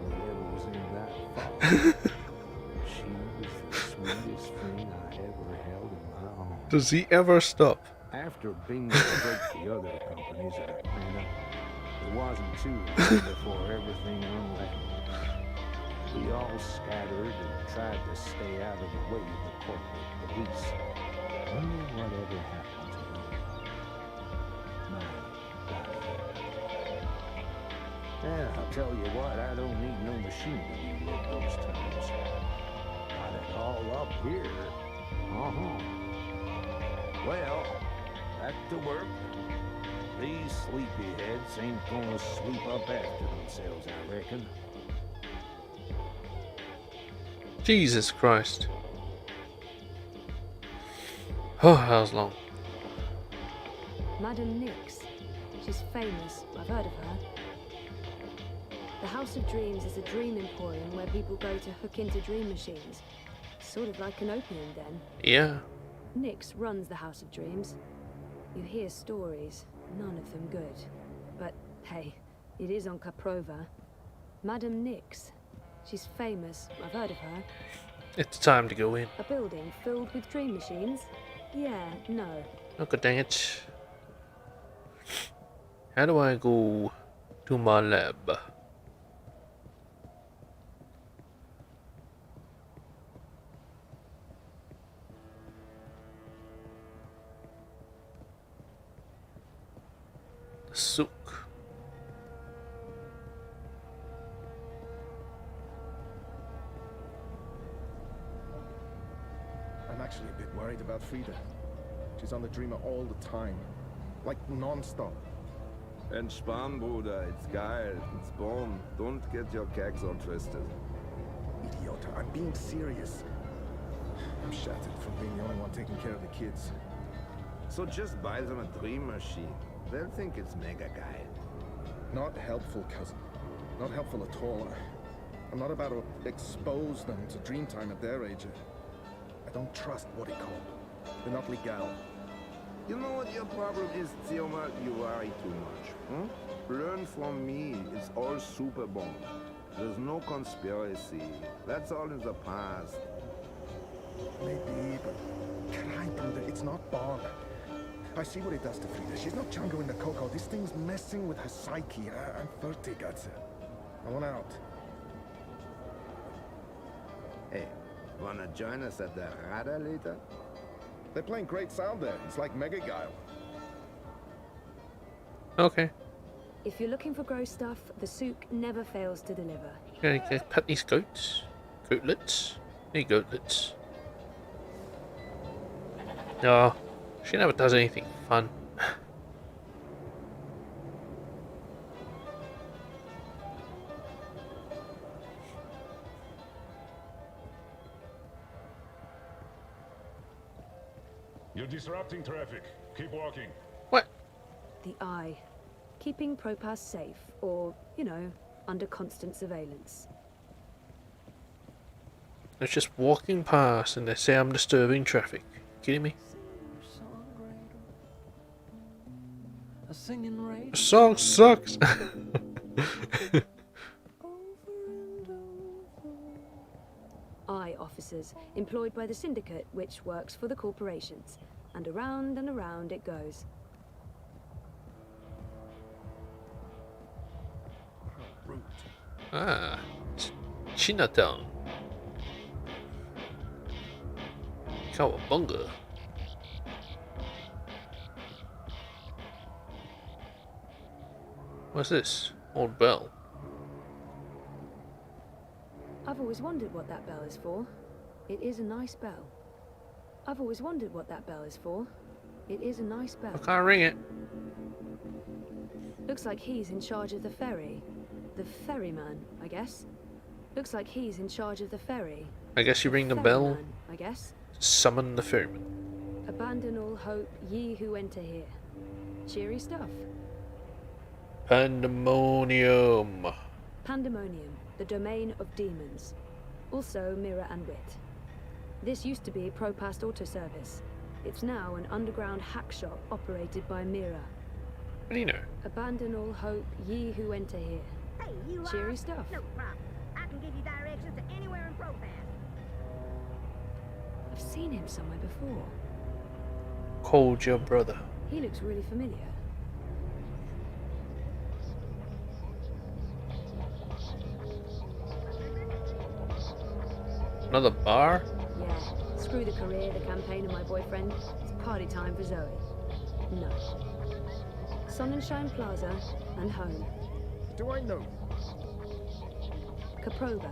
whatever was in that fog. She was the sweetest thing I ever held in my arms. Does he ever stop? After Bingo broke the other companies at Atlanta, it wasn't too long before everything unraveled. We all scattered and tried to stay out of the way of the corporate police. Wonder whatever happened to them. My God. Yeah, I'll tell you what, I don't need no machine to relive those times. Got it all up here. Well, back to work. These sleepyheads ain't gonna sleep up after themselves, I reckon. Jesus Christ. Oh, that was long. Madame Nix. She's famous. I've heard of her. The House of Dreams is a dream emporium where people go to hook into dream machines. Sort of like an opium den. Yeah. Nix runs the House of Dreams. You hear stories, none of them good. But hey, it is on Caprova. Madame Nix. She's famous. I've heard of her. It's time to go in. A building filled with dream machines? Yeah, no. Oh, god dang it. How do I go to my lab? Souk. I'm actually a bit worried about Frida. She's on the Dreamer all the time. Like non-stop. Entspann, Bruder. It's geil. It's bomb. Don't get your keg so twisted. Idiot, I'm being serious. I'm shattered from being the only one taking care of the kids. So just buy them a dream machine. They'll think it's mega geil. Not helpful, cousin. Not helpful at all. I'm not about to expose them to Dreamtime at their age. I don't trust what he called. They're not legal. You know what your problem is, Tioma? You worry too much. Learn from me. It's all super bomb. There's no conspiracy. That's all in the past. Maybe, but can I do that? It's not Bond. I see what it does to Frida. She's not Django in the Coco. This thing's messing with her psyche. I'm 30, Gatsa. I want out. Hey, wanna join us at the Rada later? They're playing great sound there. It's like Mega Guile. Okay. If you're looking for gross stuff, the souk never fails to deliver. Gonna get pet these goats. Goatlets. Hey, goatlets. No, she never does anything fun. You're disrupting traffic. Keep walking. What? The Eye. Keeping Propass safe, or, you know, under constant surveillance. They're just walking past and they say I'm disturbing traffic. Kidding me? The song sucks! Eye officers, employed by the syndicate, which works for the corporations. And around it goes. Ah, it's Chinatown. Cowabunga. What's this? Old bell. I've always wondered what that bell is for. It is a nice bell. I've always wondered what that bell is for. It is a nice bell. I can't ring it. Looks like he's in charge of the ferry. The ferryman, I guess. Looks like he's in charge of the ferry. I guess you ring the bell. Ferryman, I guess. Summon the ferryman. Abandon all hope, ye who enter here. Cheery stuff. Pandemonium. Pandemonium, the domain of demons. Also Mirror and Wit. This used to be Propast Auto Service. It's now an underground hack shop operated by Mirror. What do you know? Abandon all hope, ye who enter here. Hey, you Cheery are? stuff. No problem. I can give you directions to anywhere in Propass. I've seen him somewhere before. Called your brother. He looks really familiar. Another bar? Yeah, screw the career, the campaign, and my boyfriend. It's party time for Zoe. No. Sonnenschein Plaza and home. Do I know? Caprova.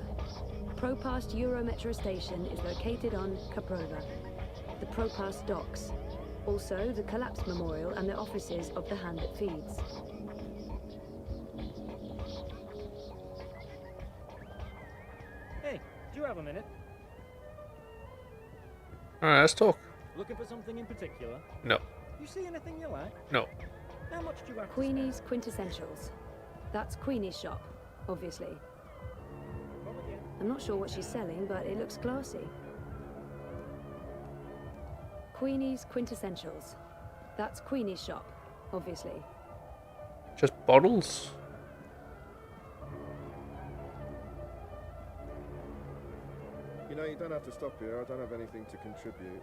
Propast Eurometro station is located on Caprova. The Propast docks. Also, the Collapse Memorial and the offices of the hand that feeds. Hey, do you have a minute? Alright, let's talk. Looking for something in particular? No. You see anything you like? No. How much do you have? Queenie's Quintessentials. That's Queenie's shop, obviously. I'm not sure what she's selling, but it looks classy. Queenie's Quintessentials. That's Queenie's shop, obviously. Just bottles? You know, you don't have to stop here. I don't have anything to contribute.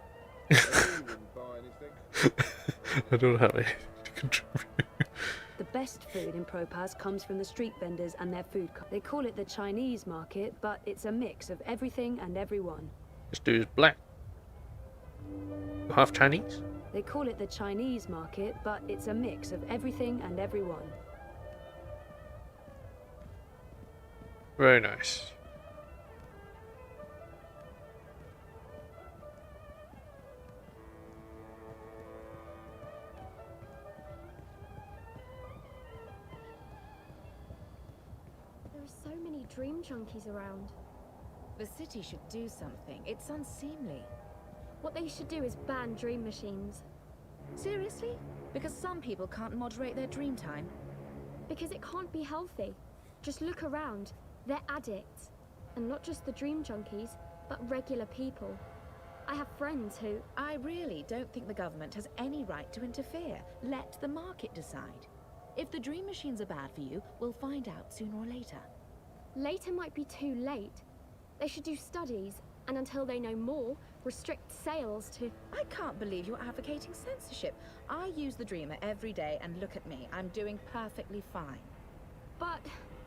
I really wouldn't buy anything. I don't have anything to contribute. The best food in Propaz comes from the street vendors and their food. They call it the Chinese market, but it's a mix of everything and everyone. This dude's black. You half Chinese? They call it the Chinese market, but it's a mix of everything and everyone. Very nice. dream junkies around. The city should do something. It's unseemly. What they should do is ban dream machines. Seriously? Because some people can't moderate their dream time? Because it can't be healthy. Just look around. They're addicts. And not just the dream junkies, but regular people. I have friends who... I really don't think the government has any right to interfere. Let the market decide. If the dream machines are bad for you, we'll find out sooner or later. Later might be too late. They should do studies, and until they know more, restrict sales to... I can't believe you're advocating censorship. I use the Dreamer every day, and look at me. I'm doing perfectly fine. But...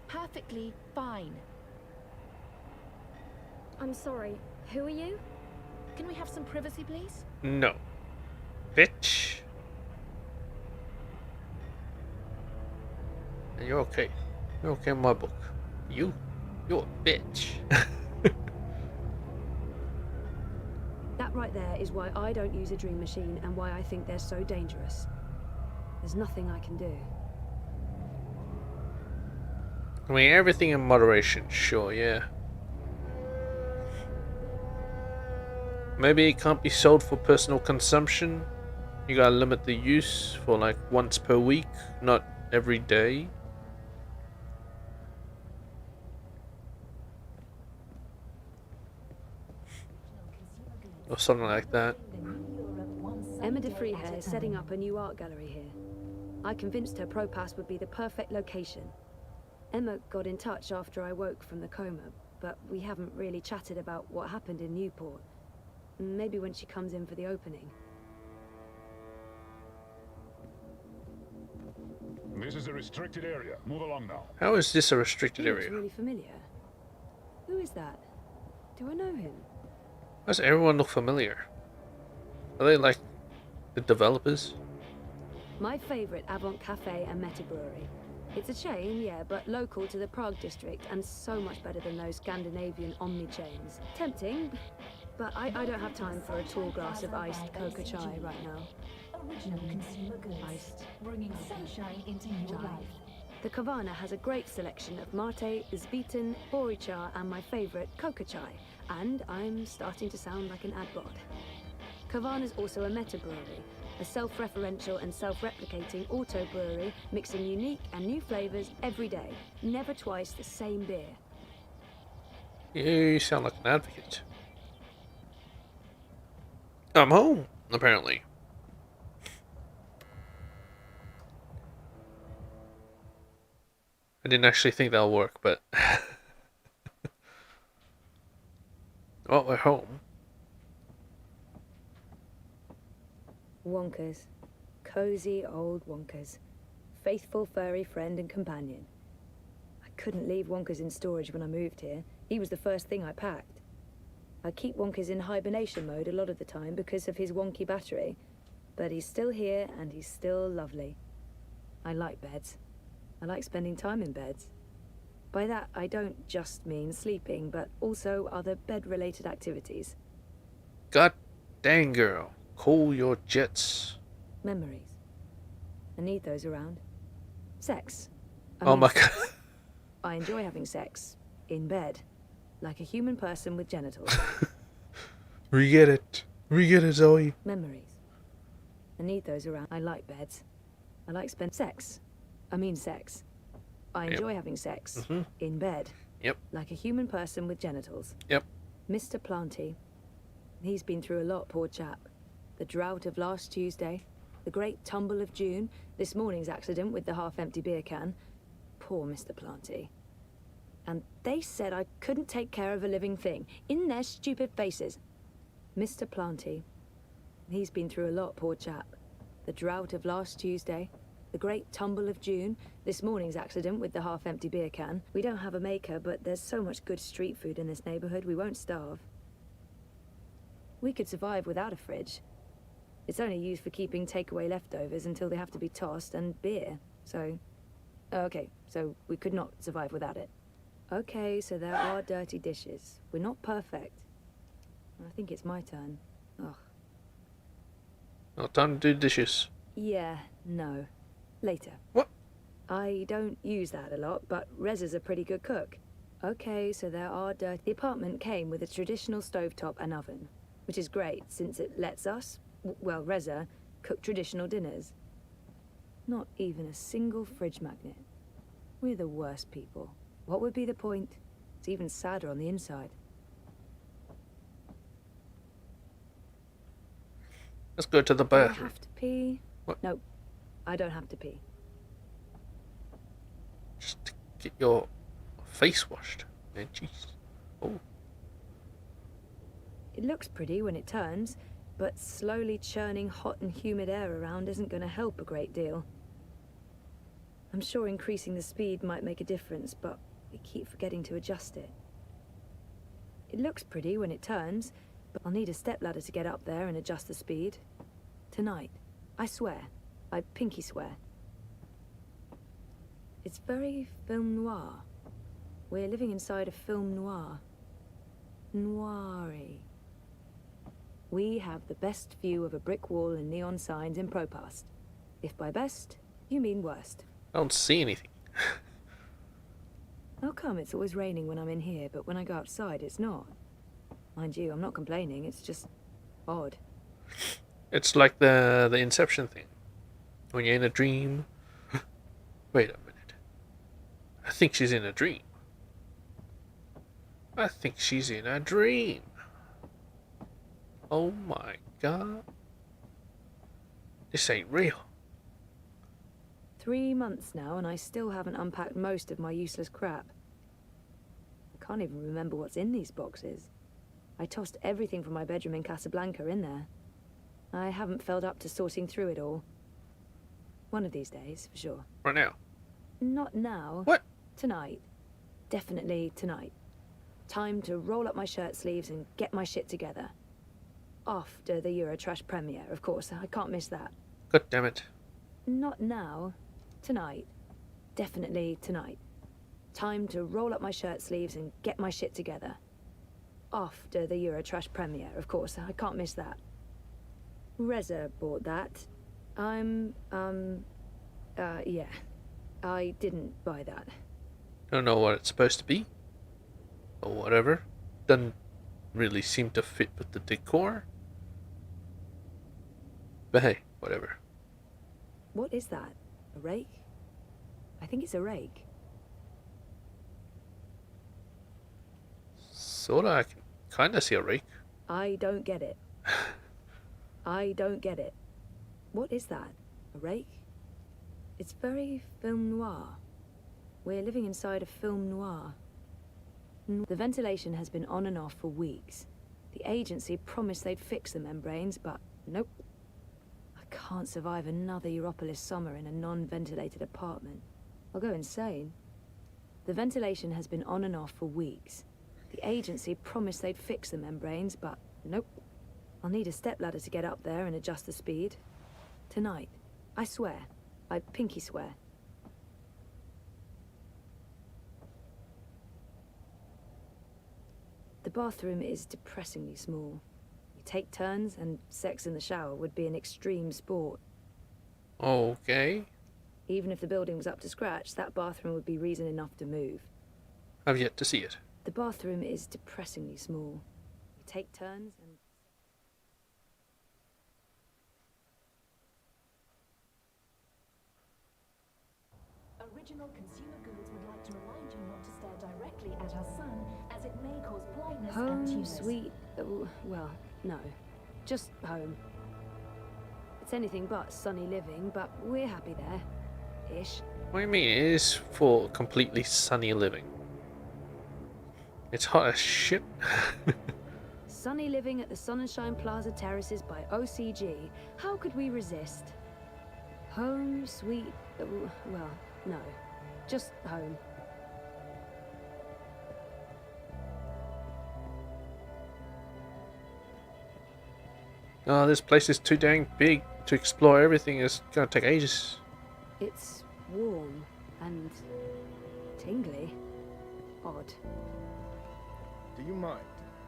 Perfectly fine. I'm sorry. Who are you? Can we have some privacy, please? No. Bitch. And you're okay. You're okay in my book. You're a bitch. That right there is why I don't use a dream machine and why I think they're so dangerous. There's nothing I can do. I mean, everything in moderation, sure, yeah. Maybe it can't be sold for personal consumption. You gotta limit the use for like once per week, not every day. Or something like that. Emma de Freehair is setting up a new art gallery here. I convinced her Propass would be the perfect location. Emma got in touch after I woke from the coma, but we haven't really chatted about what happened in Newport. Maybe when she comes in for the opening. This is a restricted area. Move along now. How is this a restricted He looks area? really familiar. Who is that? Do I know him? Why does everyone look familiar? Are they like the developers? My favourite Avant Cafe and Meta Brewery. It's a chain, yeah, but local to the Prague district and so much better than those Scandinavian omni-chains. Tempting, but I don't have time for a tall glass of iced coca chai right now. Original consumer goods, Iced bringing sunshine into your life. The Kavana has a great selection of mate, Zbitin, Boricha, and my favourite coca chai. And I'm starting to sound like an ad bod. Kavana's also a meta brewery, a self-referential and self-replicating auto brewery, mixing unique and new flavours every day. Never twice the same beer. You sound like an advocate. I'm home, apparently. I didn't actually think that'll work, but... Well, we're home. Wonkers. Cozy old Wonkers. Faithful furry friend and companion. I couldn't leave Wonkers in storage when I moved here. He was the first thing I packed. I keep Wonkers in hibernation mode a lot of the time because of his wonky battery. But he's still here and he's still lovely. I like beds. I like spending time in beds. By that, I don't just mean sleeping, but also other bed-related activities. God dang, girl. Cool your jets. Memories. I need those around. Sex. Oh my god. I enjoy having sex. In bed. Like a human person with genitals. We get it. We get it, Zoe. Memories. I need those around. I like beds. I like sex. Sex. I enjoy having sex. In bed. Yep. Like a human person with genitals. Yep. Mr. Planty. He's been through a lot, poor chap. The drought of last Tuesday. The great tumble of June. This morning's accident with the half-empty beer can. Poor Mr. Planty. And they said I couldn't take care of a living thing. In their stupid faces. Mr. Planty. He's been through a lot, poor chap. The drought of last Tuesday. The great tumble of June, this morning's accident with the half-empty beer can. We don't have a maker, but there's so much good street food in this neighborhood, we won't starve. We could survive without a fridge. It's only used for keeping takeaway leftovers until they have to be tossed, and beer, so... Okay, so we could not survive without it. Okay, so there are dirty dishes. We're not perfect. I think it's my turn. Ugh. Not time to do dishes. Yeah, no. Later. What? I don't use that a lot, but Reza's a pretty good cook. Okay, so there are dirty. The apartment came with a traditional stovetop and oven, which is great since it lets us, well, Reza, cook traditional dinners. Not even a single fridge magnet. We're the worst people. What would be the point? It's even sadder on the inside. Let's go to the Do I bathroom. have to pee? What? No, I don't have to pee. Just to get your face washed. Man, jeez. Oh. It looks pretty when it turns, but slowly churning hot and humid air around isn't going to help a great deal. I'm sure increasing the speed might make a difference, but we keep forgetting to adjust it. It looks pretty when it turns, but I'll need a stepladder to get up there and adjust the speed. Tonight. I swear. I pinky swear. It's very film noir. We're living inside a film noir. Noiry. We have the best view of a brick wall and neon signs in Propast. If by best, you mean worst. I don't see anything. How come it's always raining when I'm in here, but when I go outside, it's not? Mind you, I'm not complaining, it's just odd. It's like the Inception thing. When you're in a dream. Wait a minute. I think she's in a dream. I think she's in a dream. Oh my god. This ain't real. 3 months now, and I still haven't unpacked most of my useless crap. I can't even remember what's in these boxes. I tossed everything from my bedroom in Casablanca in there. I haven't felt up to sorting through it all. One of these days, for sure. Right now. Not now. What? Tonight. Definitely tonight. Time to roll up my shirt sleeves and get my shit together. After the Eurotrash premiere, of course. I can't miss that. God damn it. Not now. Tonight. Definitely tonight. Time to roll up my shirt sleeves and get my shit together. After the Eurotrash premiere, of course. I can't miss that. Reza bought that. Yeah. I didn't buy that. Don't know what it's supposed to be. Or whatever. Doesn't really seem to fit with the decor. But hey, whatever. What is that? A rake? I think it's a rake. Sorta, I can kinda see a rake. I don't get it. I don't get it. What is that? A rake? It's very film noir. We're living inside a film noir. The ventilation has been on and off for weeks. The agency promised they'd fix the membranes, but nope. I can't survive another Europolis summer in a non-ventilated apartment. I'll go insane. The ventilation has been on and off for weeks. The agency promised they'd fix the membranes, but nope. I'll need a stepladder to get up there and adjust the speed. Tonight. I swear. I pinky swear. The bathroom is depressingly small. You take turns, and sex in the shower would be an extreme sport. Okay. Even if the building was up to scratch, that bathroom would be reason enough to move. I've yet to see it. The bathroom is depressingly small. You take turns, and... Original Consumer Goods would like to remind you not to stare directly at our sun, as it may cause blindness and Home, tumors. sweet... well, no. Just home. It's anything but sunny living, but we're happy there. Ish. What do you mean? It is for completely sunny living. It's hot as shit. Sunny living at the Sun and Shine Plaza Terraces by OCG. How could we resist? Home, sweet... well, no. Just home. Oh, this place is too dang big to explore everything. It's gonna take ages. It's warm and tingly. Odd. Do you mind?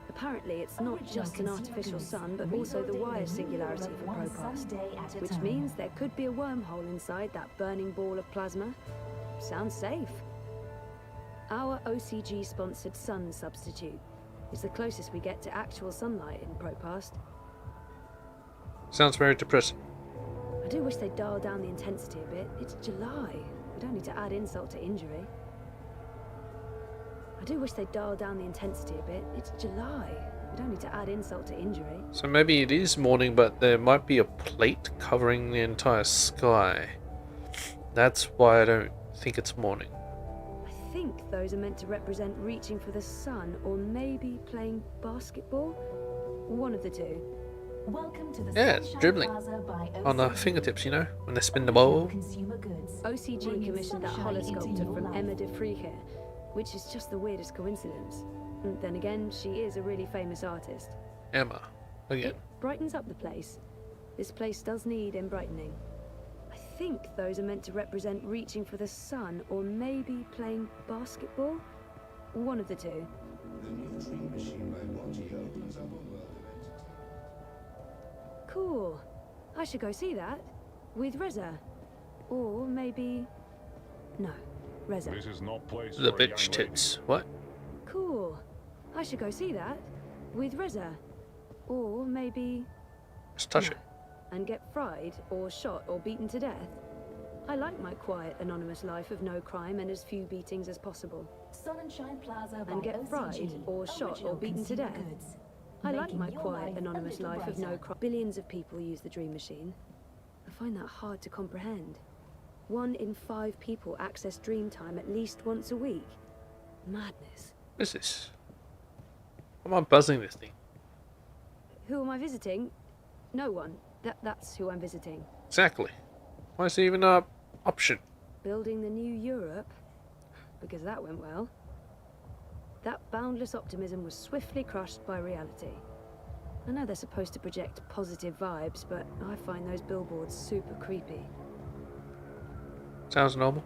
Apparently, it's not just an artificial sun, but also the wire singularity for Propast, which means there could be a wormhole inside that burning ball of plasma. Sounds safe. Our OCG-sponsored sun substitute is the closest we get to actual sunlight in Propast. Sounds very depressing. I do wish they'd dial down the intensity a bit. It's July. We don't need to add insult to injury. I do wish they'd dial down the intensity a bit. It's July. We don't need to add insult to injury. So maybe it is morning, but there might be a plate covering the entire sky. That's why I don't think it's morning. I think those are meant to represent reaching for the sun, or maybe playing basketball. One of the two. Welcome to the Yeah, it's Sunshine dribbling Plaza by on the OCG. fingertips, you know, when they spin the ball. Consumer goods. OCG Bringing commissioned that sunshine into holosculptor your from life. Emma de Frieke, which is just the weirdest coincidence. And then again, she is a really famous artist. Emma, again. It brightens up the place. This place does need embrightening. I think those are meant to represent reaching for the sun, or maybe playing basketball. One of the two. The new dream machine by Monty opens up a world of entertainment. Cool. I should go see that. With Reza. Or maybe... No, Reza. This is no place The for a bitch young tits. What? Cool. I should go see that. With Reza. Or maybe... Just touch it. And get fried, or shot, or beaten to death. I like my quiet, anonymous life of no crime and as few beatings as possible. Sunshine Plaza by And get fried, OCG. or shot, Original or beaten to consumer death. goods. I like Making my your quiet, life a anonymous little life of no brighter. crime. Billions of people use the Dream Machine. I find that hard to comprehend. 1 in 5 people access Dreamtime at least once a week. Madness. What is this? Why am I buzzing this thing? Who am I visiting? No one. That's who I'm visiting. Exactly. Why is it even an option? Building the new Europe? Because that went well. That boundless optimism was swiftly crushed by reality. I know they're supposed to project positive vibes, but I find those billboards super creepy. Sounds normal.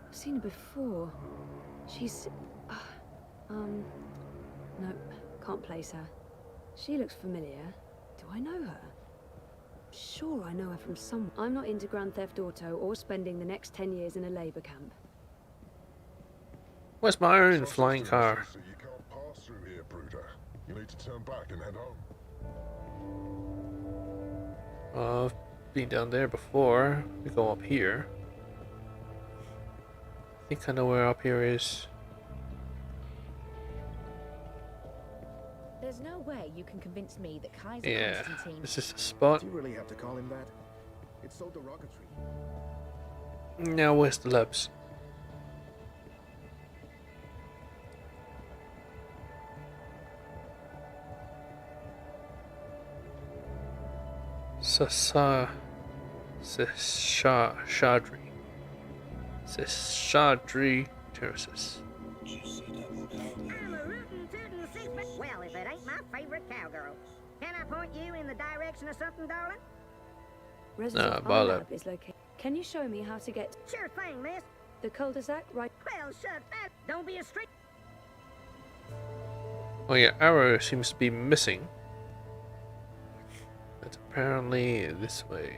I've seen her before. She's... Nope, can't place her. She looks familiar. Do I know her? Sure I know her from somewhere. I'm not into Grand Theft Auto or spending the next 10 years in a labor camp. Where's my own flying car? So you can't pass through here, Brooder. You need to turn back and head home. I've been down there before. We go up here. I think I know where up here is. There's no way you can convince me that Kaiser Yeah, Constantine... this is the spot. Do you really have to call him that? It's so derogatory. Now where's the labs? Seshadri Terraces. I'm a rootin' tootin' six-pack. Well, if it ain't my favorite cowgirl. Can I point you in the direction of something, darling? Resident lab is located. Can you show me how to get... Sure thing, miss. The cul-de-sac, right? Well, shut that. Don't be a street... Oh yeah, arrow seems to be missing. It's apparently this way.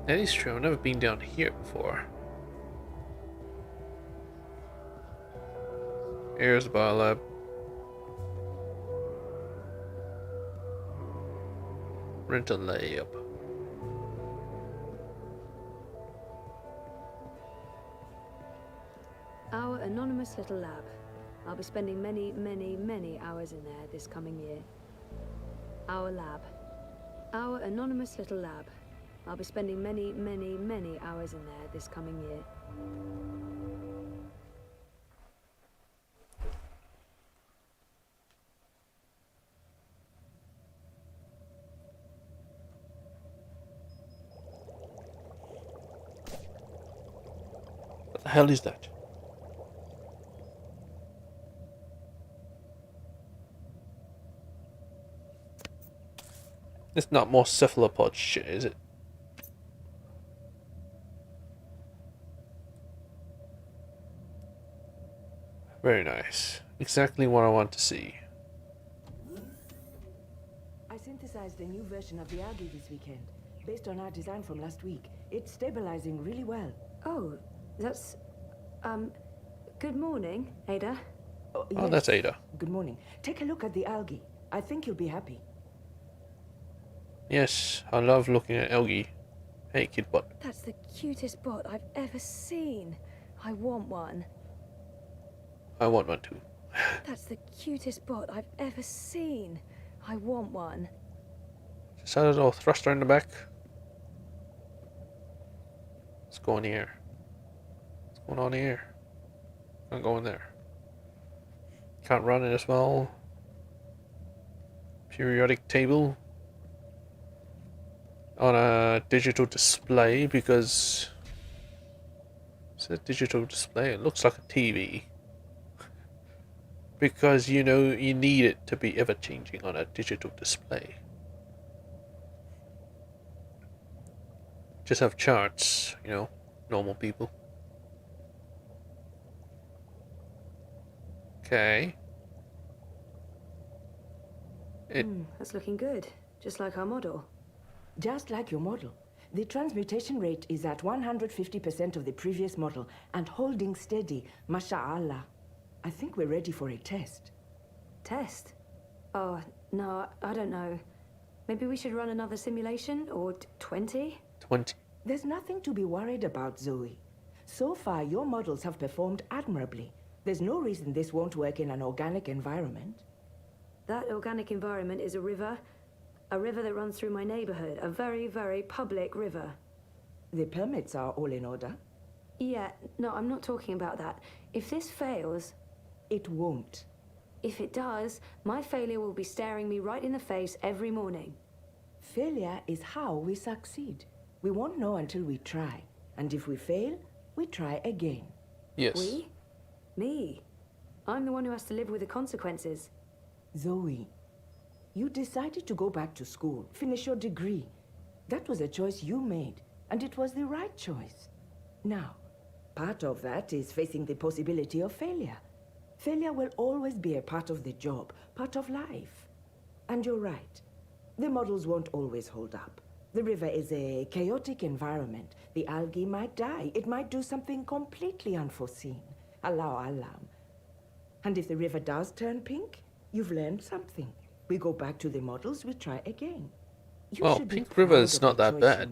That is true, I've never been down here before. Here's the biolab. Rental lab. Our anonymous little lab. I'll be spending many, many, many hours in there this coming year. Our lab. Our anonymous little lab. I'll be spending many, many, many hours in there this coming year. What the hell is that? It's not more cephalopod shit, is it? Very nice. Exactly what I want to see. I synthesized a new version of the algae this weekend, based on our design from last week. It's stabilizing really well. Oh, that's... Good morning, Ada. Oh, yes. that's Ada. Good morning. Take a look at the algae. I think you'll be happy. Yes, I love looking at algae. Hey, kid bot. That's the cutest bot I've ever seen. I want one. I want one too. That's the cutest bot I've ever seen. I want one. Just had a little thruster in the back. Let's go in here. What's going on here? Can't go in there. Can't run it as well. Periodic table. On a digital display because... It's a digital display. It looks like a TV. Because, you know, you need it to be ever-changing on a digital display. Just have charts, you know, normal people. Okay. That's looking good. Just like our model. Just like your model. The transmutation rate is at 150% of the previous model and holding steady, masha'Allah. I think we're ready for a test. Test? Oh, no, I don't know. Maybe we should run another simulation, or 20? 20. There's nothing to be worried about, Zoe. So far, your models have performed admirably. There's no reason this won't work in an organic environment. That organic environment is a river that runs through my neighborhood, a very, very public river. The permits are all in order? Yeah, no, I'm not talking about that. If this fails... It won't. If it does, my failure will be staring me right in the face every morning. Failure is how we succeed. We won't know until we try. And if we fail, we try again. Yes. We? Me. I'm the one who has to live with the consequences. Zoe, you decided to go back to school, finish your degree. That was a choice you made, and it was the right choice. Now, part of that is facing the possibility of failure. Failure will always be a part of the job, part of life. And you're right. The models won't always hold up. The river is a chaotic environment. The algae might die. It might do something completely unforeseen. Allahu alam. And if the river does turn pink, you've learned something. We go back to the models, we try again. Well, Pink River is not that bad.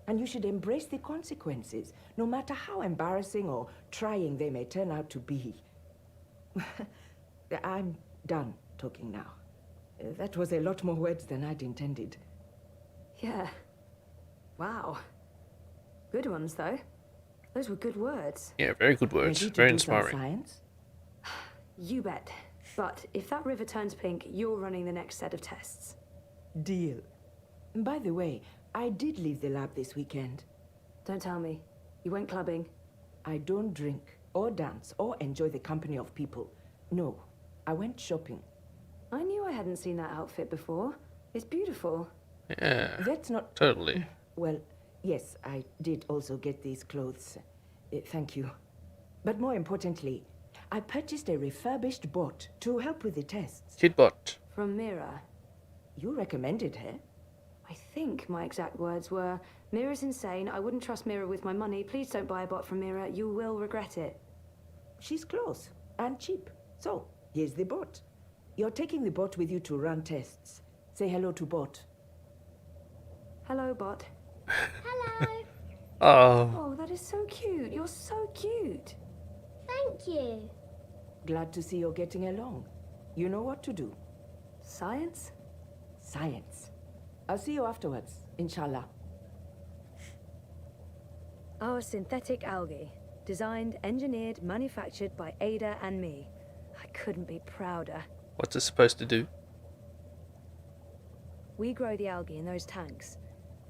And you should embrace the consequences, no matter how embarrassing or trying they may turn out to be. I'm done talking now. That was a lot more words than I'd intended. Yeah. Wow. Good ones, though. Those were good words. Yeah, very good words. Very inspiring. Science? You bet. But if that river turns pink, you're running the next set of tests. Deal. By the way, I did leave the lab this weekend. Don't tell me. You went clubbing? I don't drink, or dance, or enjoy the company of people. No, I went shopping. I knew I hadn't seen that outfit before. It's beautiful. Yeah, that's not... Totally. Well, yes, I did also get these clothes. Thank you. But more importantly, I purchased a refurbished bot to help with the tests. Kidbot. From Mira. You recommended her? I think my exact words were, Mira's insane, I wouldn't trust Mira with my money, please don't buy a bot from Mira, you will regret it. She's close and cheap. So, here's the bot. You're taking the bot with you to run tests. Say hello to bot. Hello, bot. Hello. Oh, that is so cute. You're so cute. Thank you. Glad to see you're getting along. You know what to do. Science? Science. I'll see you afterwards, inshallah. Our synthetic algae. Designed, engineered, manufactured by Ada and me. I couldn't be prouder. What's it supposed to do? We grow the algae in those tanks.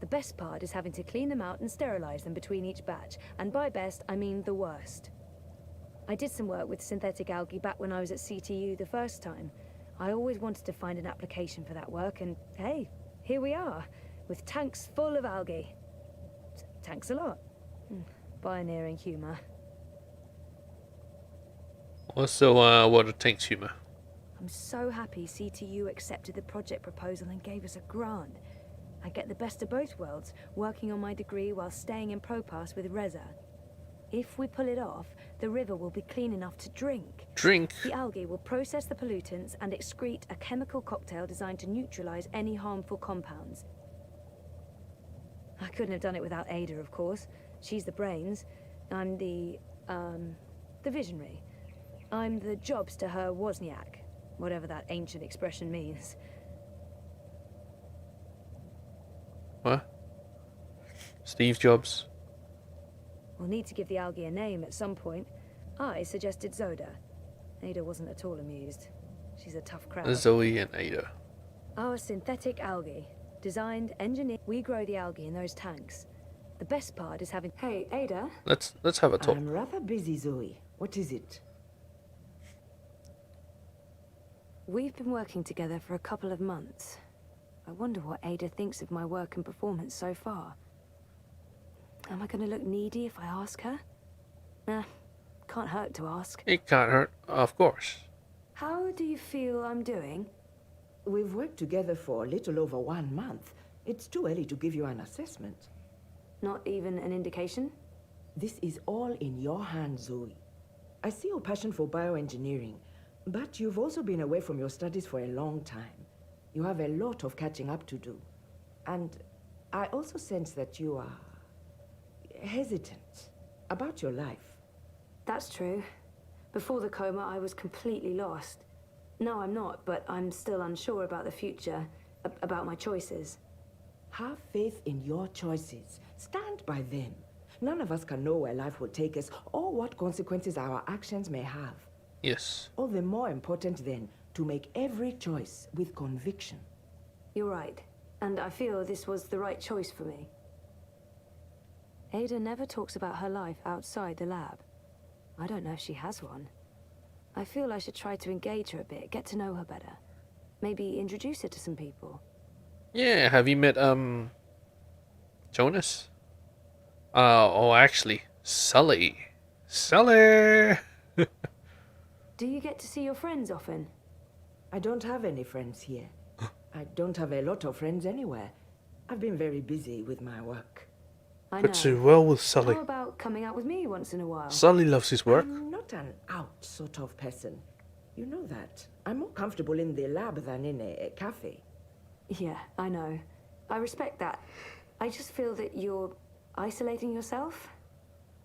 The best part is having to clean them out and sterilize them between each batch. And by best, I mean the worst. I did some work with synthetic algae back when I was at CTU the first time. I always wanted to find an application for that work, and hey, here we are, with tanks full of algae. Tanks a lot. Pioneering humor. Also, what are tanks humor? I'm so happy CTU accepted the project proposal and gave us a grant. I get the best of both worlds, working on my degree while staying in Propass with Reza. If we pull it off, the river will be clean enough to drink. Drink? The algae will process the pollutants and excrete a chemical cocktail designed to neutralize any harmful compounds. I couldn't have done it without Ada, of course. She's the brains. I'm the visionary. I'm the Jobs to her Wozniak, whatever that ancient expression means. What? Steve Jobs? We'll need to give the algae a name at some point. I suggested Zoda. Ada wasn't at all amused. She's a tough crowd. Zoe and Ada. Our synthetic algae. Designed, engineered. We grow the algae in those tanks. The best part is having... Hey, Ada? Let's have a talk. I'm rather busy, Zoe. What is it? We've been working together for a couple of months. I wonder what Ada thinks of my work and performance so far. Am I going to look needy if I ask her? Nah, can't hurt to ask. It can't hurt, of course. How do you feel I'm doing? We've worked together for a little over 1 month. It's too early to give you an assessment. Not even an indication? This is all in your hands, Zoe. I see your passion for bioengineering, but you've also been away from your studies for a long time. You have a lot of catching up to do. And I also sense that you are hesitant about your life. That's true. Before the coma, I was completely lost. No, I'm not, but I'm still unsure about the future, about my choices. Have faith in your choices. Stand by them. None of us can know where life will take us or what consequences our actions may have. Yes. All the more important, then, to make every choice with conviction. You're right. And I feel this was the right choice for me. Ada never talks about her life outside the lab. I don't know if she has one. I feel I should try to engage her a bit, get to know her better. Maybe introduce her to some people. Yeah, have you met, Jonas? Oh, actually, Sully. Sully! Do you get to see your friends often? I don't have any friends here. I don't have a lot of friends anywhere. I've been very busy with my work. I Could know. do well with Sully. How about coming out with me once in a while? Sully loves his work. I'm not an out sort of person. You know that. I'm more comfortable in the lab than in a cafe. Yeah, I know. I respect that. I just feel that you're isolating yourself.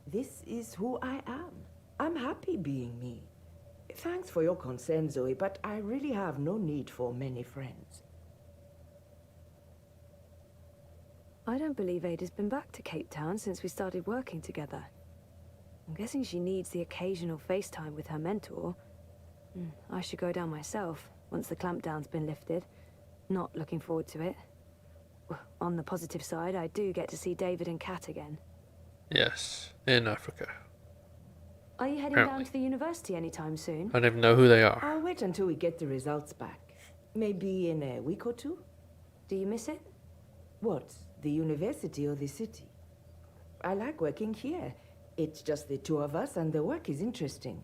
This is who I am. I'm happy being me. Thanks for your concern, Zoe, but I really have no need for many friends. I don't believe Ada's been back to Cape Town since we started working together. I'm guessing she needs the occasional FaceTime with her mentor. I should go down myself once the clampdown's been lifted. Not looking forward to it. On the positive side, I do get to see David and Kat again. Yes, in Africa. Are you heading down to the university anytime soon? I don't even know who they are. I'll wait until we get the results back. Maybe in a week or two. Do you miss it? What? The university or the city? I like working here. It's just the two of us and the work is interesting.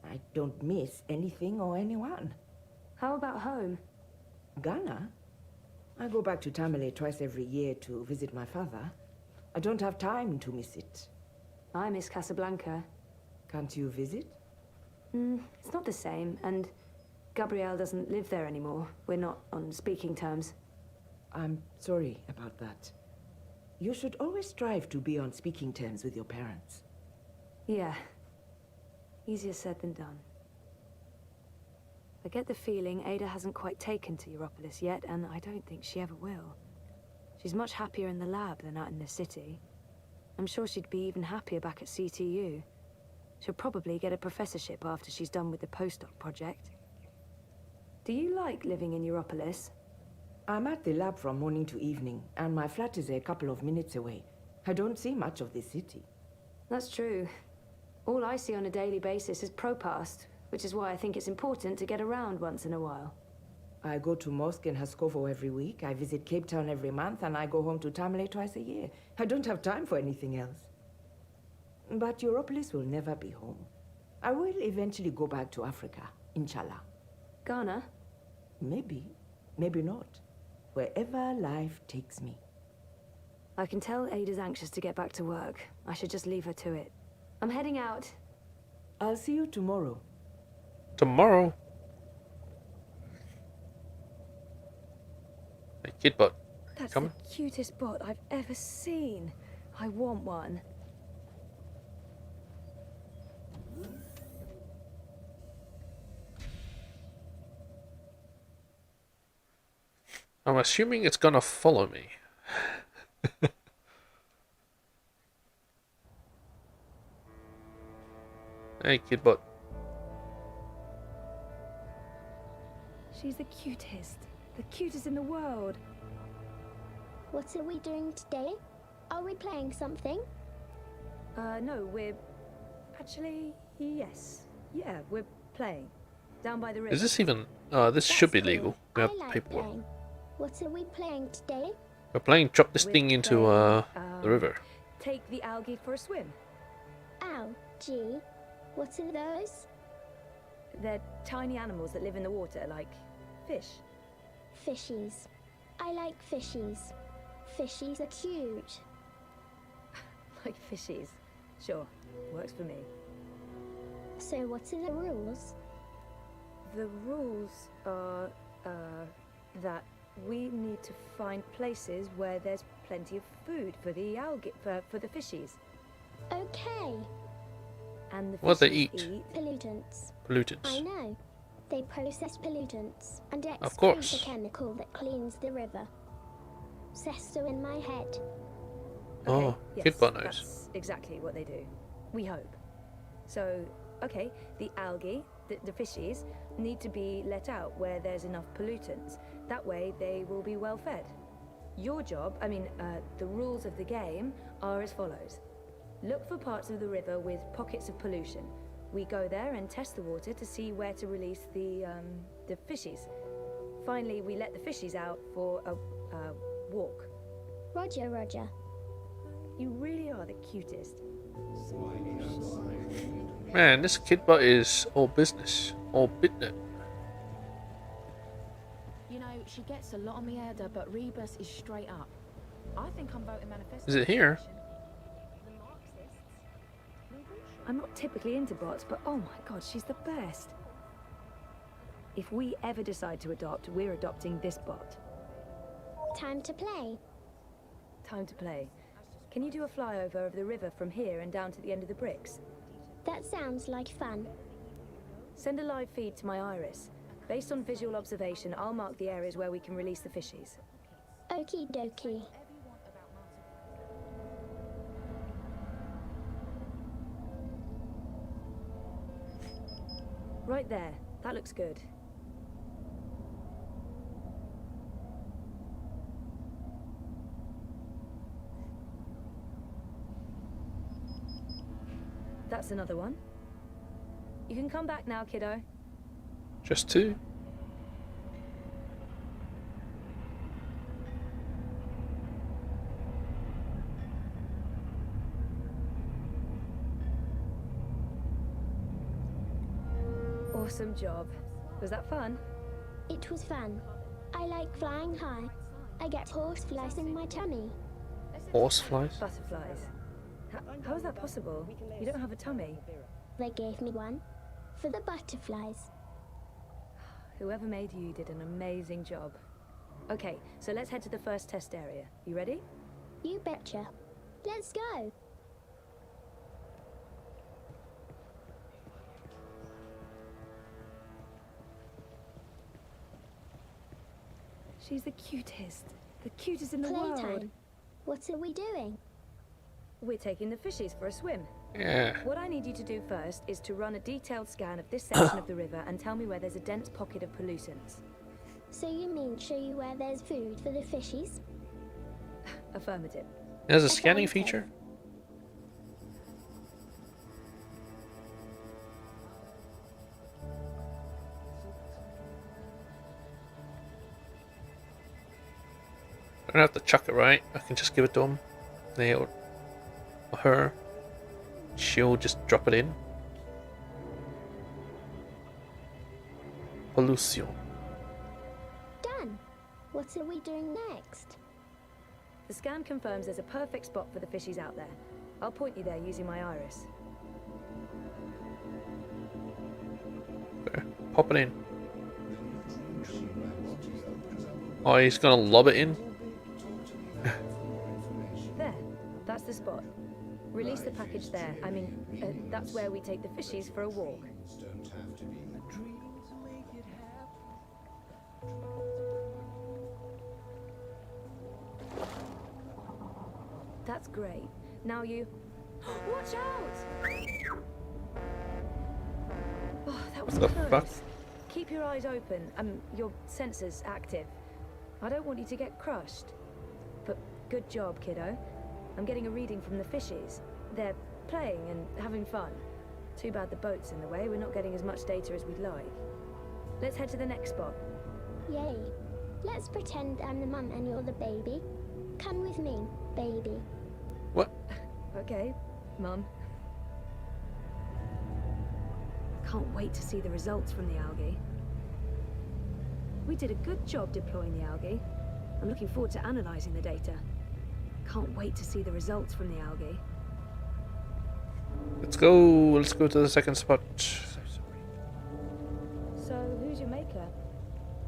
I don't miss anything or anyone. How about home? Ghana? I go back to Tamale twice every year to visit my father. I don't have time to miss it. I miss Casablanca. Can't you visit? It's not the same, and Gabrielle doesn't live there anymore. We're not on speaking terms. I'm sorry about that. You should always strive to be on speaking terms with your parents. Yeah. Easier said than done. I get the feeling Ada hasn't quite taken to Europolis yet, and I don't think she ever will. She's much happier in the lab than out in the city. I'm sure she'd be even happier back at CTU. She'll probably get a professorship after she's done with the postdoc project. Do you like living in Europolis? I'm at the lab from morning to evening, and my flat is a couple of minutes away. I don't see much of the city. That's true. All I see on a daily basis is Propast, which is why I think it's important to get around once in a while. I go to mosque in Haskovo every week, I visit Cape Town every month, and I go home to Tamale twice a year. I don't have time for anything else. But Europolis will never be home. I will eventually go back to Africa, inshallah. Ghana? Maybe, maybe not. Wherever life takes me. I can tell Ada's anxious to get back to work. I should just leave her to it. I'm heading out. I'll see you tomorrow. Tomorrow? Hey, Kidbot. That's Come. the cutest bot I've ever seen. I want one. I'm assuming it's gonna follow me. Hey, Kidbot. She's the cutest. The cutest in the world. What are we doing today? Are we playing something? No, we're... Actually, yes. Yeah, we're playing. Down by the river. Is this even... this should be legal. We have paperwork. Playing. What are we playing today? We're playing drop this thing into the river. Take the algae for a swim. Algae? What are those? They're tiny animals that live in the water, like fish. Fishies. I like fishies. Fishies are cute. Like fishies. Sure, works for me. So what are the rules? The rules are, that we need to find places where there's plenty of food for the algae, for the fishies. Okay. And the what they fishies eat? Pollutants. Pollutants. I know. They process pollutants and Of excrete course. the chemical that cleans the river. Says so in my head. Oh, yes, Kidbot knows. That's exactly what they do. We hope. So, okay, the algae, the fishies, need to be let out where there's enough pollutants. That way they will be well fed. Your job, the rules of the game are as follows. Look for parts of the river with pockets of pollution. We go there and test the water to see where to release the fishies. Finally, we let the fishies out for a walk. Roger, Roger. You really are the cutest. Man, this Kidbot is all business. All business. You know, she gets a lot on me, Ada, but Rebus is straight up. I think I'm voting manifesto. Is it here? I'm not typically into bots, but oh my god, she's the best. If we ever decide to adopt, we're adopting this bot. Time to play. Time to play. Can you do a flyover of the river from here and down to the end of the bricks? That sounds like fun. Send a live feed to my iris. Based on visual observation, I'll mark the areas where we can release the fishies. Okie dokie. Right there. That looks good. That's another one. You can come back now, kiddo. Just two? Awesome job. Was that fun? It was fun. I like flying high. I get horseflies in my tummy. Horseflies? Butterflies. How is that possible? You don't have a tummy. They gave me one. For the butterflies. Whoever made you did an amazing job. Okay, so let's head to the first test area. You ready? You betcha. Let's go. She's the cutest. The cutest in the Playtime. world. What are we doing? We're taking the fishies for a swim. Yeah. What I need you to do first is to run a detailed scan of this section of the river and tell me where there's a dense pocket of pollutants. So you mean show you where there's food for the fishies? Affirmative. There's a scanning feature? I don't have to chuck it, right? I can just give it to him. Or her. She'll just drop it in. Pollution. Done. What are we doing next? The scan confirms there's a perfect spot for the fishies out there. I'll point you there using my iris. Okay, pop it in. Oh, he's gonna lob it in? There, that's the spot. Release the package there. I mean, that's where we take the fishies for a walk. That's great. Now you... Watch out! Oh, that was close. Fuck? Keep your eyes open, your sensors active. I don't want you to get crushed. But good job, kiddo. I'm getting a reading from the fishies. They're playing and having fun. Too bad the boat's in the way. We're not getting as much data as we'd like. Let's head to the next spot. Yay. Let's pretend I'm the mum and you're the baby. Come with me, baby. What? Okay, Mum. Can't wait to see the results from the algae. We did a good job deploying the algae. I'm looking forward to analysing the data. Can't wait to see the results from the algae. Let's go. Let's go to the second spot. So, who's your maker?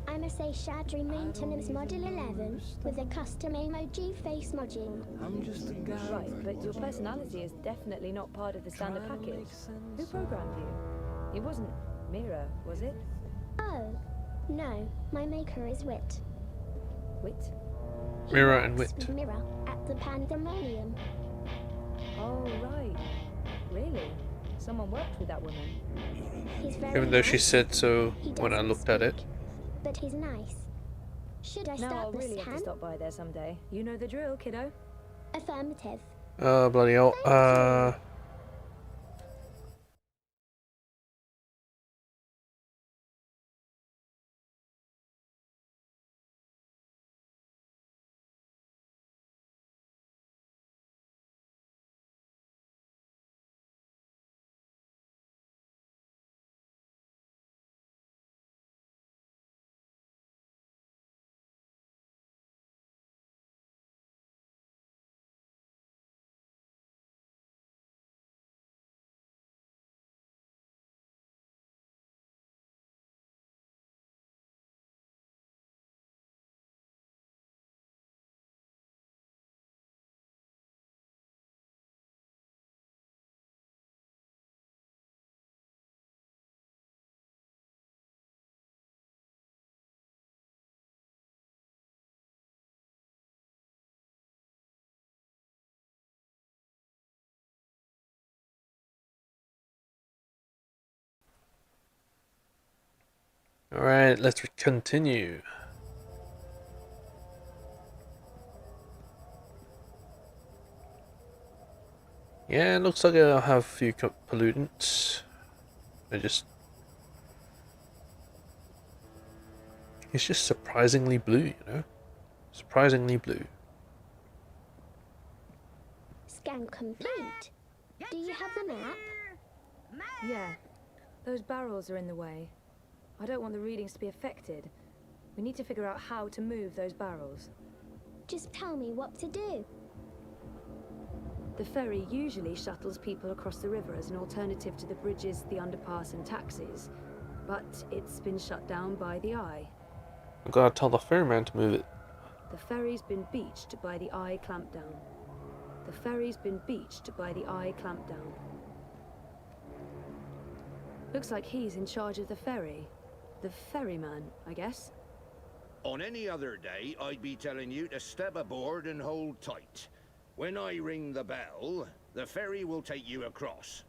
I'm a Shadri Maintenance Model 11 with a custom emoji face module. I'm just a guy. Right, but your personality is definitely not part of the standard package. Who programmed you? It wasn't Mira, was it? Oh, no. My maker is Wit. Wit? Mira and Wit. With Mira at the Pandemonium. Oh, right. Really? Someone worked with that woman. He's very Even though she nice. said so He when I doesn't looked at it. speak, but he's nice. Should I Now start I'll the really have scan? to stop by there someday. You know the drill, kiddo. Affirmative. Bloody hell. Alright, let's continue. Yeah, it looks like I'll have a few pollutants. It's just surprisingly blue, you know? Surprisingly blue. Scan complete. Do you have the map? Yeah. Those barrels are in the way. I don't want the readings to be affected. We need to figure out how to move those barrels. Just tell me what to do. The ferry usually shuttles people across the river as an alternative to the bridges, the underpass and taxis. But it's been shut down by the Eye. I've got to tell the ferryman to move it. The ferry's been beached by the Eye clampdown. The ferry's been beached by the Eye clampdown. Looks like he's in charge of the ferry. The ferryman, I guess. On any other day, I'd be telling you to step aboard and hold tight. When I ring the bell, the ferry will take you across.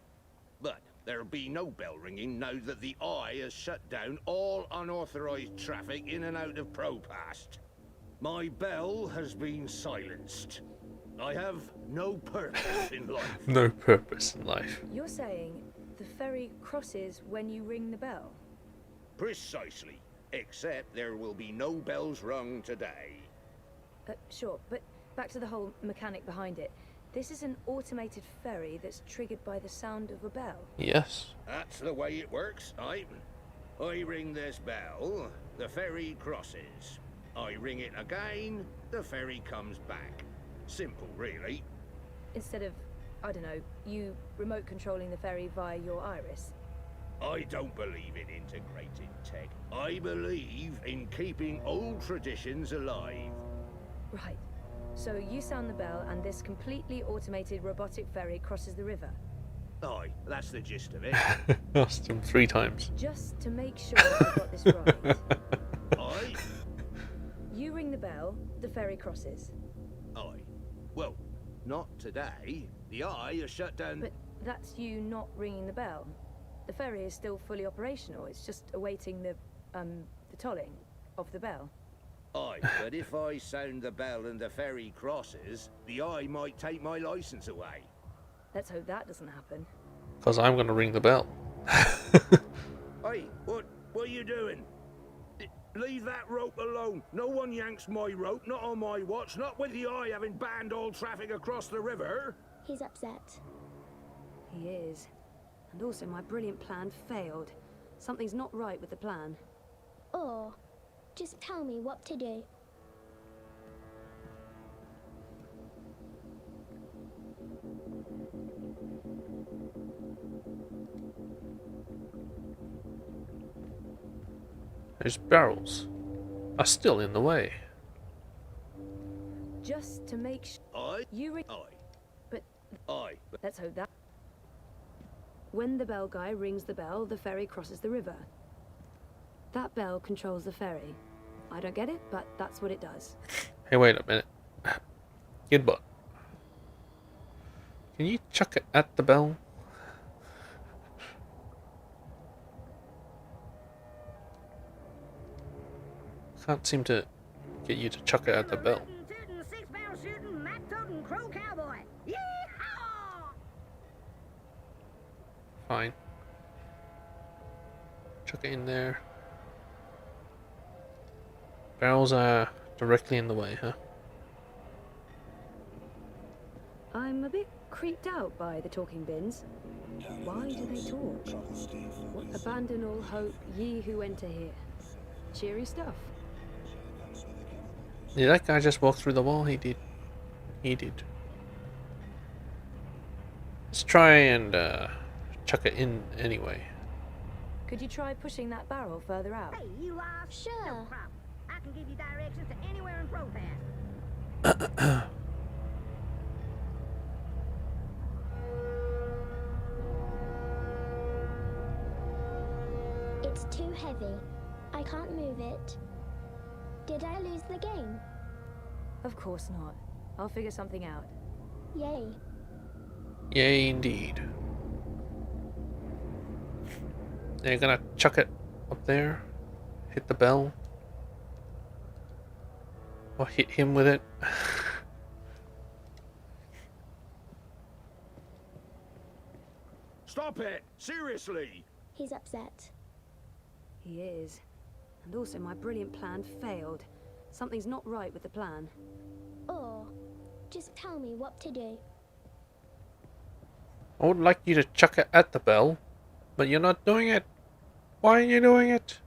But there'll be no bell ringing now that the Eye has shut down all unauthorized traffic in and out of Propast. My bell has been silenced. I have no purpose in life. No purpose in life. You're saying the ferry crosses when you ring the bell? Precisely. Except there will be no bells rung today. Sure, but back to the whole mechanic behind it. This is an automated ferry that's triggered by the sound of a bell. Yes. That's the way it works, I ring this bell, the ferry crosses. I ring it again, the ferry comes back. Simple, really. Instead of, I don't know, you remote controlling the ferry via your iris. I don't believe in integrated tech. I believe in keeping old traditions alive. Right. So you sound the bell and this completely automated robotic ferry crosses the river. Aye, that's the gist of it. Asked him 3 times. Just to make sure I got this right. Aye? You ring the bell, the ferry crosses. Aye. Well, not today. The eye is shut down. But that's you not ringing the bell. The ferry is still fully operational. It's just awaiting the tolling of the bell. Aye, but if I sound the bell and the ferry crosses, the eye might take my license away. Let's hope that doesn't happen. Because I'm going to ring the bell. Hey, what are you doing? Leave that rope alone. No one yanks my rope, not on my watch, not with the eye having banned all traffic across the river. He's upset. He is. And also my brilliant plan failed. Something's not right with the plan. Or, just tell me what to do. Those barrels are still in the way. Just to make sure you ring. But let's hope that. When the bell guy rings the bell, the ferry crosses the river. That bell controls the ferry. I don't get it, but that's what it does. Hey, wait a minute. Good butt. Can you chuck it at the bell? Can't seem to get you to chuck it at the bell. Fine. Chuck it in there. Barrels are directly in the way, huh? I'm a bit creeped out by the talking bins. Why do they talk? What, abandon all hope, ye who enter here. Cheery stuff. Did that guy just walk through the wall? He did. He did. Let's try and chuck it in anyway. Could you try pushing that barrel further out? Hey, you are? Sure. No problem. I can give you directions to anywhere in Propass. It's too heavy. I can't move it. Did I lose the game? Of course not. I'll figure something out. Yay. Yay, indeed. You're gonna chuck it up there? Hit the bell? Or hit him with it? Stop it! Seriously! He's upset. He is. And also my brilliant plan failed. Something's not right with the plan. Or, just tell me what to do. I would like you to chuck it at the bell, but you're not doing it. Why are you doing it?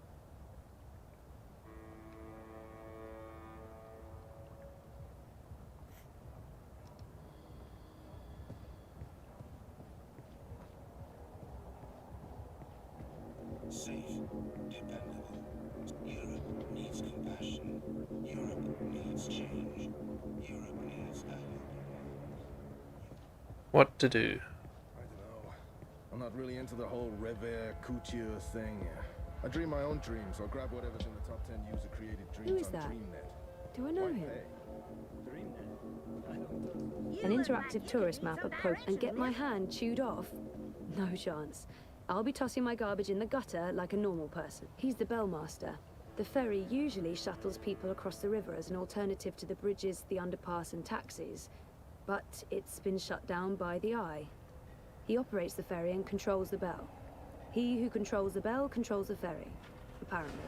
Safe, dependable. Europe needs compassion. Europe needs change. Europe needs What to do? I don't know. I'm not really into the whole rêve couture thing. I dream my own dreams or grab whatever's in the top 10 user-created dreams Who is on that? DreamNet. Do I know him? DreamNet? An interactive tourist map of Pope and get my hand chewed off? No chance. I'll be tossing my garbage in the gutter like a normal person. He's the bellmaster. The ferry usually shuttles people across the river as an alternative to the bridges, the underpass and taxis. But it's been shut down by the Eye. He operates the ferry and controls the bell. He who controls the bell controls the ferry, apparently.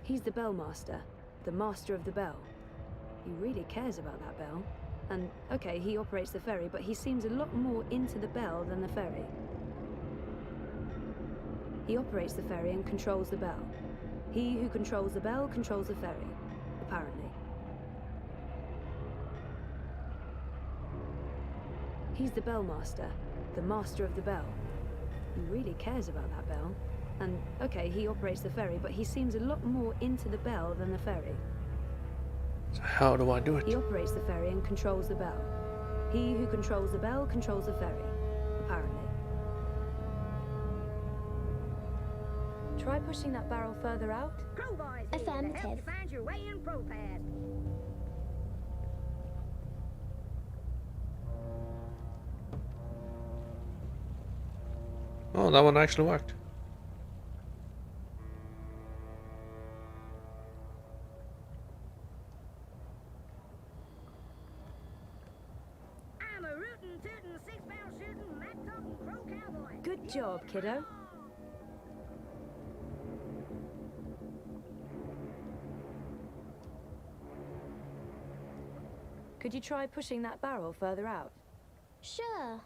He's the bellmaster. the master of the bell. He really cares about that bell. And, okay, he operates the ferry, but he seems a lot more into the bell than the ferry. He operates the ferry and controls the bell. He who controls the bell controls the ferry, apparently. He's the bellmaster, the master of the bell. He really cares about that bell. And, okay, he operates the ferry, but he seems a lot more into the bell than the ferry. So how do I do it? He operates the ferry and controls the bell. He who controls the bell controls the ferry, apparently. Try pushing that barrel further out. Crowbars here to help you find your way in ProPass. Oh, that one actually worked. I'm a rootin', tootin', 6-pound shootin', map-talking crow cowboy. Good job, kiddo. Could you try pushing that barrel further out? Sure.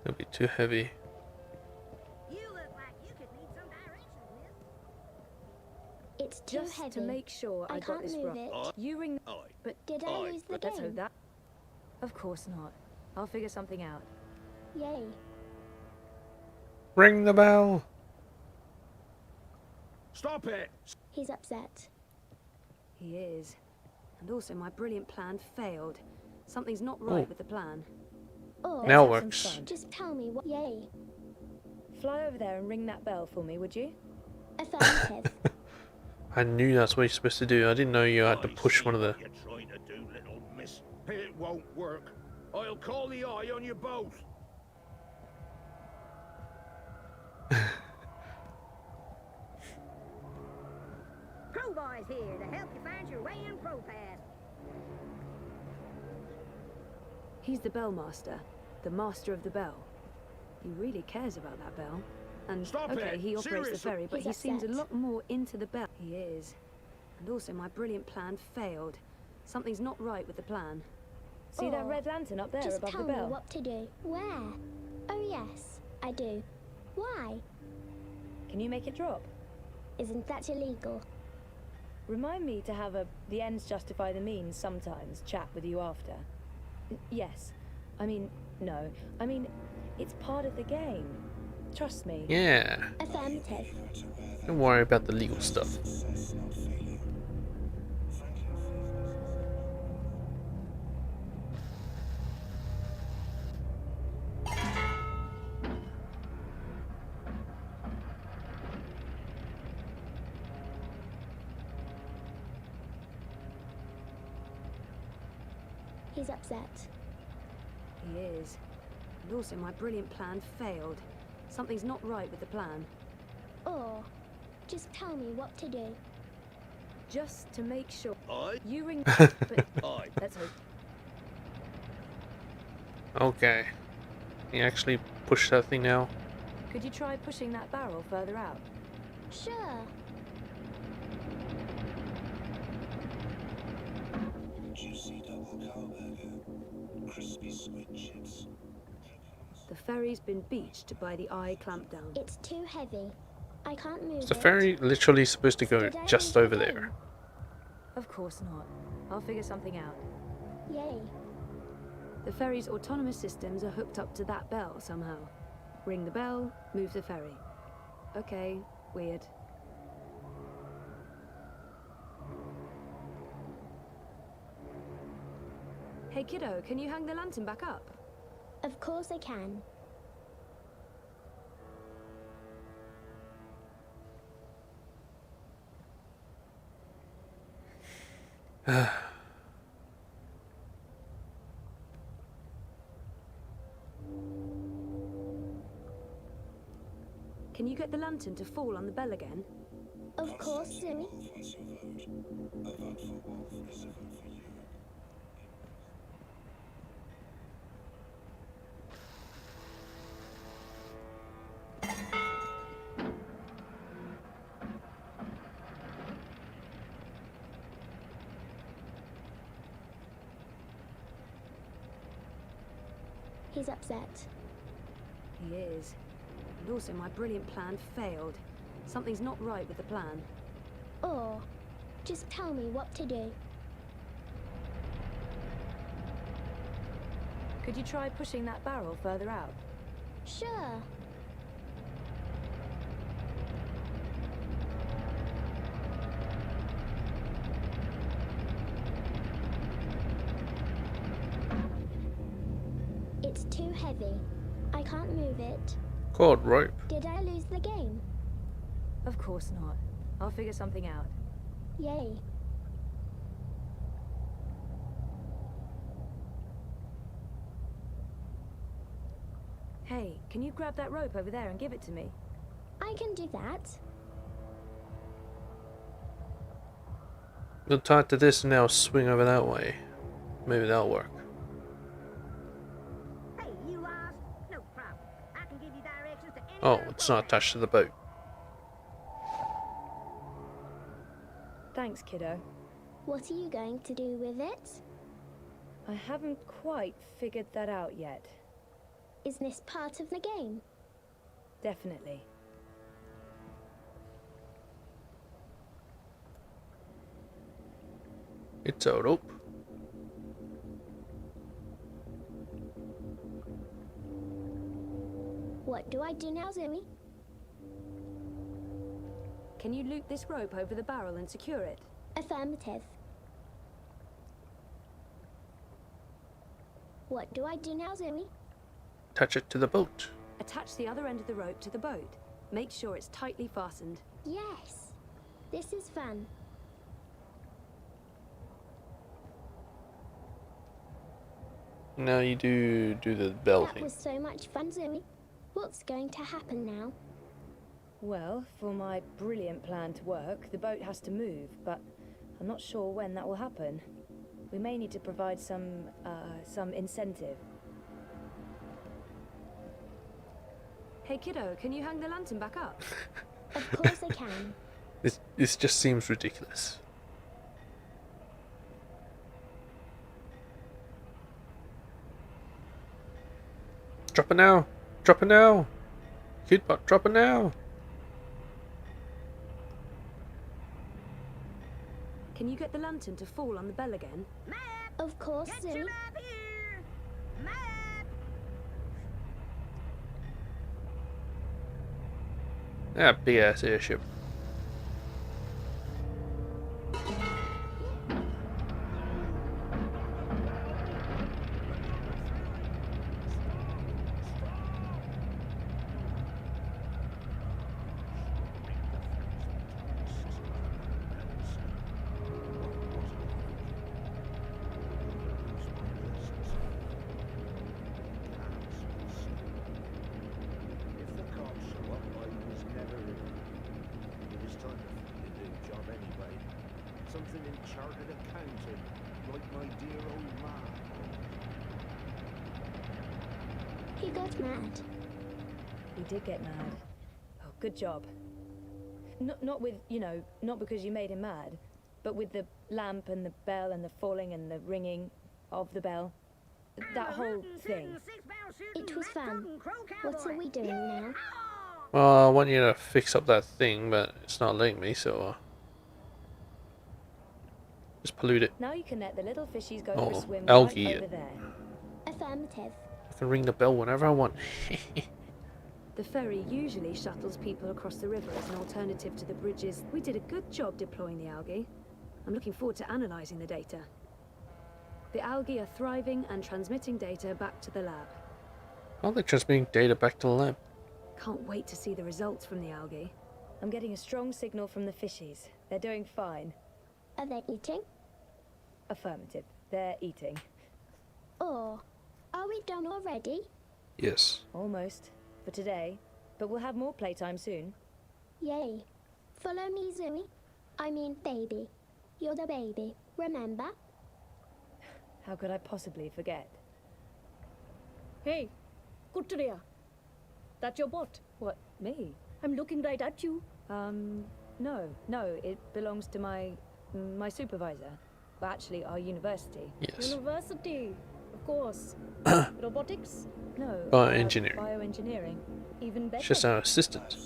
It'll be too heavy. You look like you could need some directions, miss. It's too Just heavy. to make sure I got can't this move right. it. You ring. But Did I lose the but let's hope game? that. Of course not. I'll figure something out. Yay. Ring the bell. Stop it! He's upset. He is. And also my brilliant plan failed. Something's not right with the plan. Oh, Now Let's have works. some fun. just tell me what. Yay. Fly over there and ring that bell for me, would you? Affirmative. I knew that's what you're supposed to do. I didn't know you had to push one of the... You're trying to do, little miss. It won't work. I'll call the eye on you both. Crowbars here to help you find your way in ProPass. He's the bellmaster, the master of the bell. He really cares about that bell. And Stop okay, it! he operates the Seriously? ferry, but He's he seems a upset. lot more into the bell. He is. And also my brilliant plan failed. Something's not right with the plan. See that Oh, red lantern up there Just above tell the bell? me what to do. Where? Oh yes, I do. Why? Can you make it drop? Isn't that illegal? Remind me to have a the ends justify the means sometimes chat with you after. Yes. I mean, no. I mean, it's part of the game. Trust me. Yeah. Affirmative. Don't worry about the legal stuff. He's upset. He is. And also my brilliant plan failed. Something's not right with the plan. Or just tell me what to do. Just to make sure. Aye. You ring. But Aye. let's hope. Okay. Can you actually push that thing now? Could you try pushing that barrel further out? Sure. Juicy double cow burger. Crispy squid chips. The ferry's been beached by the eye clampdown. It's too heavy. I can't move Is the it. ferry literally supposed to go Did I just lose over the there? game? Of course not. I'll figure something out. Yay. The ferry's autonomous systems are hooked up to that bell somehow. Ring the bell, move the ferry. Okay, weird. Hey kiddo, can you hang the lantern back up? Of course I can. Can you get the lantern to fall on the bell again? Of course, Sue. What's your vote? A vote for Wolf is a vote for you. He's upset. He is. And also my brilliant plan failed. Something's not right with the plan. Or just tell me what to do. Could you try pushing that barrel further out? Sure. It's too heavy. I can't move it. Cord rope. Did I lose the game? Of course not. I'll figure something out. Yay. Hey, can you grab that rope over there and give it to me? I can do that. We'll tie it to this and now swing over that way. Maybe that'll work. Hey, you lost? No problem. I can give you directions to any Oh, other it's not attached to the boat. Thanks, kiddo. What are you going to do with it? I haven't quite figured that out yet. Is this part of the game? Definitely. It's a rope. What do I do now, Zoe? Can you loop this rope over the barrel and secure it? Affirmative. What do I do now, Zoe? Attach it to the boat. Attach the other end of the rope to the boat. Make sure it's tightly fastened. Yes. This is fun. Now you do the bell That thing. was so much fun, Zoe. What's going to happen now? Well, for my brilliant plan to work, the boat has to move, but I'm not sure when that will happen. We may need to provide some incentive. Hey kiddo, can you hang the lantern back up? Of course I can. This just seems ridiculous. Drop it now! Drop it now! Kidbot, drop it now! Can you get the lantern to fall on the bell again? Of course, Get Zoe. your map here! Map! That big ass airship. If the cops show up, I was never in. It is time to find a new job anyway. Something in chartered accounting, like my dear old man. He got mad. We did get mad. Oh, good job. Not with, not because you made him mad, but with the lamp and the bell and the falling and the ringing of the bell. That whole thing. It was fun. What are we doing now? Well, I want you to fix up that thing, but it's not letting me, so just pollute it. Now you can let the little fishies go Oh, for a swim algae. right over there. Affirmative. I can ring the bell whenever I want. The ferry usually shuttles people across the river as an alternative to the bridges. We did a good job deploying the algae. I'm looking forward to analysing the data. The algae are thriving and transmitting data back to the lab. Aren't they transmitting data back to the lab? Can't wait to see the results from the algae. I'm getting a strong signal from the fishies. They're doing fine. Are they eating? Affirmative. They're eating. Or are we done already? Yes. Almost. For today. But we'll have more playtime soon. Yay. Follow me, Zoe. I mean, baby. You're the baby, remember? How could I possibly forget? Hey, Kuttria. That your bot? What, me? I'm looking right at you. No, it belongs to my supervisor. Well, actually, our university. Yes. University, of course. Robotics? No. Bioengineering. Bioengineering. Even better. She's our assistant.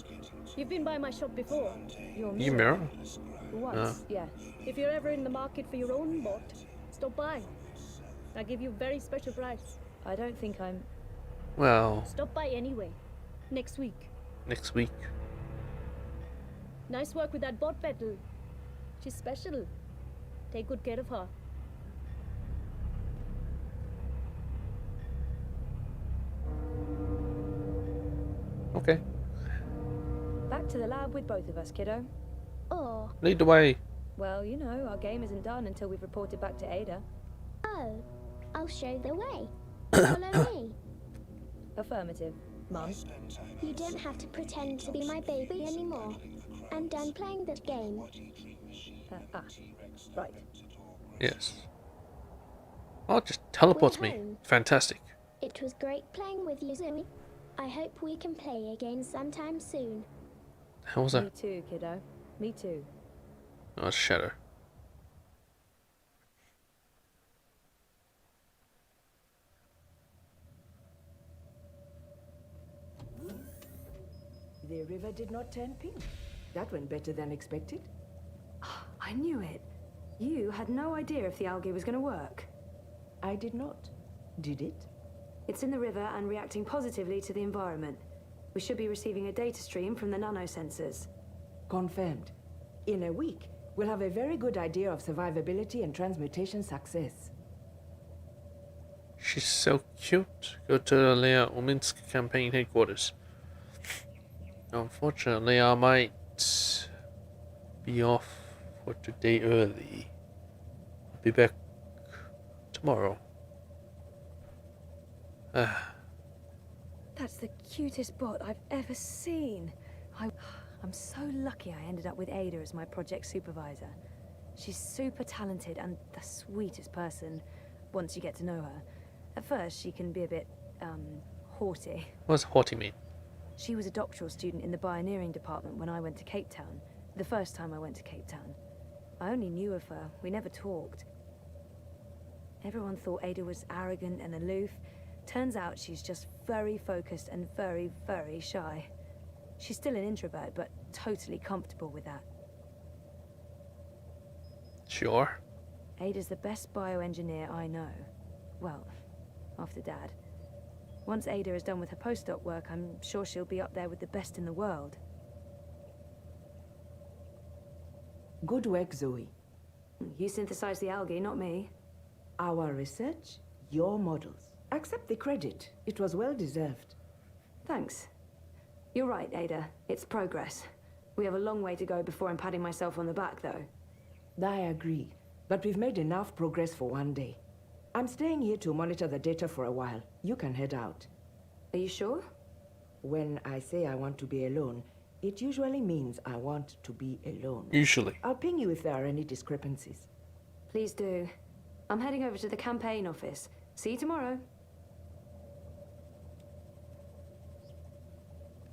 You've been by my shop before. Your You mirror? Once, yeah. If you're ever in the market for your own bot, stop by. I give you very special price. I don't think I'm... Well, Stop by anyway. Next week. next week. Nice work with that bot battle. She's special. Take good care of her. Okay. Back to the lab with both of us, kiddo. Oh. Lead the way. Well, you know, our game isn't done until we've reported back to Ada. Oh. I'll show the way. Follow me. Affirmative, Mum. You don't have to pretend to be my baby anymore. I'm done playing that game. Right. Yes. Oh, it just teleports We're me. home. Fantastic. It was great playing with you, Zoe. I hope we can play again sometime soon. How was Me that? too, kiddo. Me too. Oh, it's Shadow. The river did not turn pink. That went better than expected. I knew it. You had no idea if the algae was going to work. I did not. Did it? It's in the river and reacting positively to the environment. We should be receiving a data stream from the nanosensors. Confirmed. In a week, we'll have a very good idea of survivability and transmutation success. She's so cute. Go to the Leia Ominsk campaign headquarters. Unfortunately, I might be off for today early. I'll be back tomorrow. That's the cutest bot I've ever seen. I'm so lucky I ended up with Ada as my project supervisor. She's super talented and the sweetest person once you get to know her. At first, she can be a bit, haughty. What does haughty mean? She was a doctoral student in the pioneering department when I went to Cape Town. The first time I went to Cape Town. I only knew of her. We never talked. Everyone thought Ada was arrogant and aloof. Turns out she's just very focused and very, very shy. She's still an introvert, but totally comfortable with that. Sure. Ada's the best bioengineer I know. Well, after Dad. Once Ada is done with her postdoc work, I'm sure she'll be up there with the best in the world. Good work, Zoe. You synthesized the algae, not me. Our research, your models. Accept the credit. It was well deserved. Thanks. You're right, Ada. It's progress. We have a long way to go before I'm patting myself on the back, though. I agree. But we've made enough progress for one day. I'm staying here to monitor the data for a while. You can head out. Are you sure? When I say I want to be alone, it usually means I want to be alone. Usually. I'll ping you if there are any discrepancies. Please do. I'm heading over to the campaign office. See you tomorrow.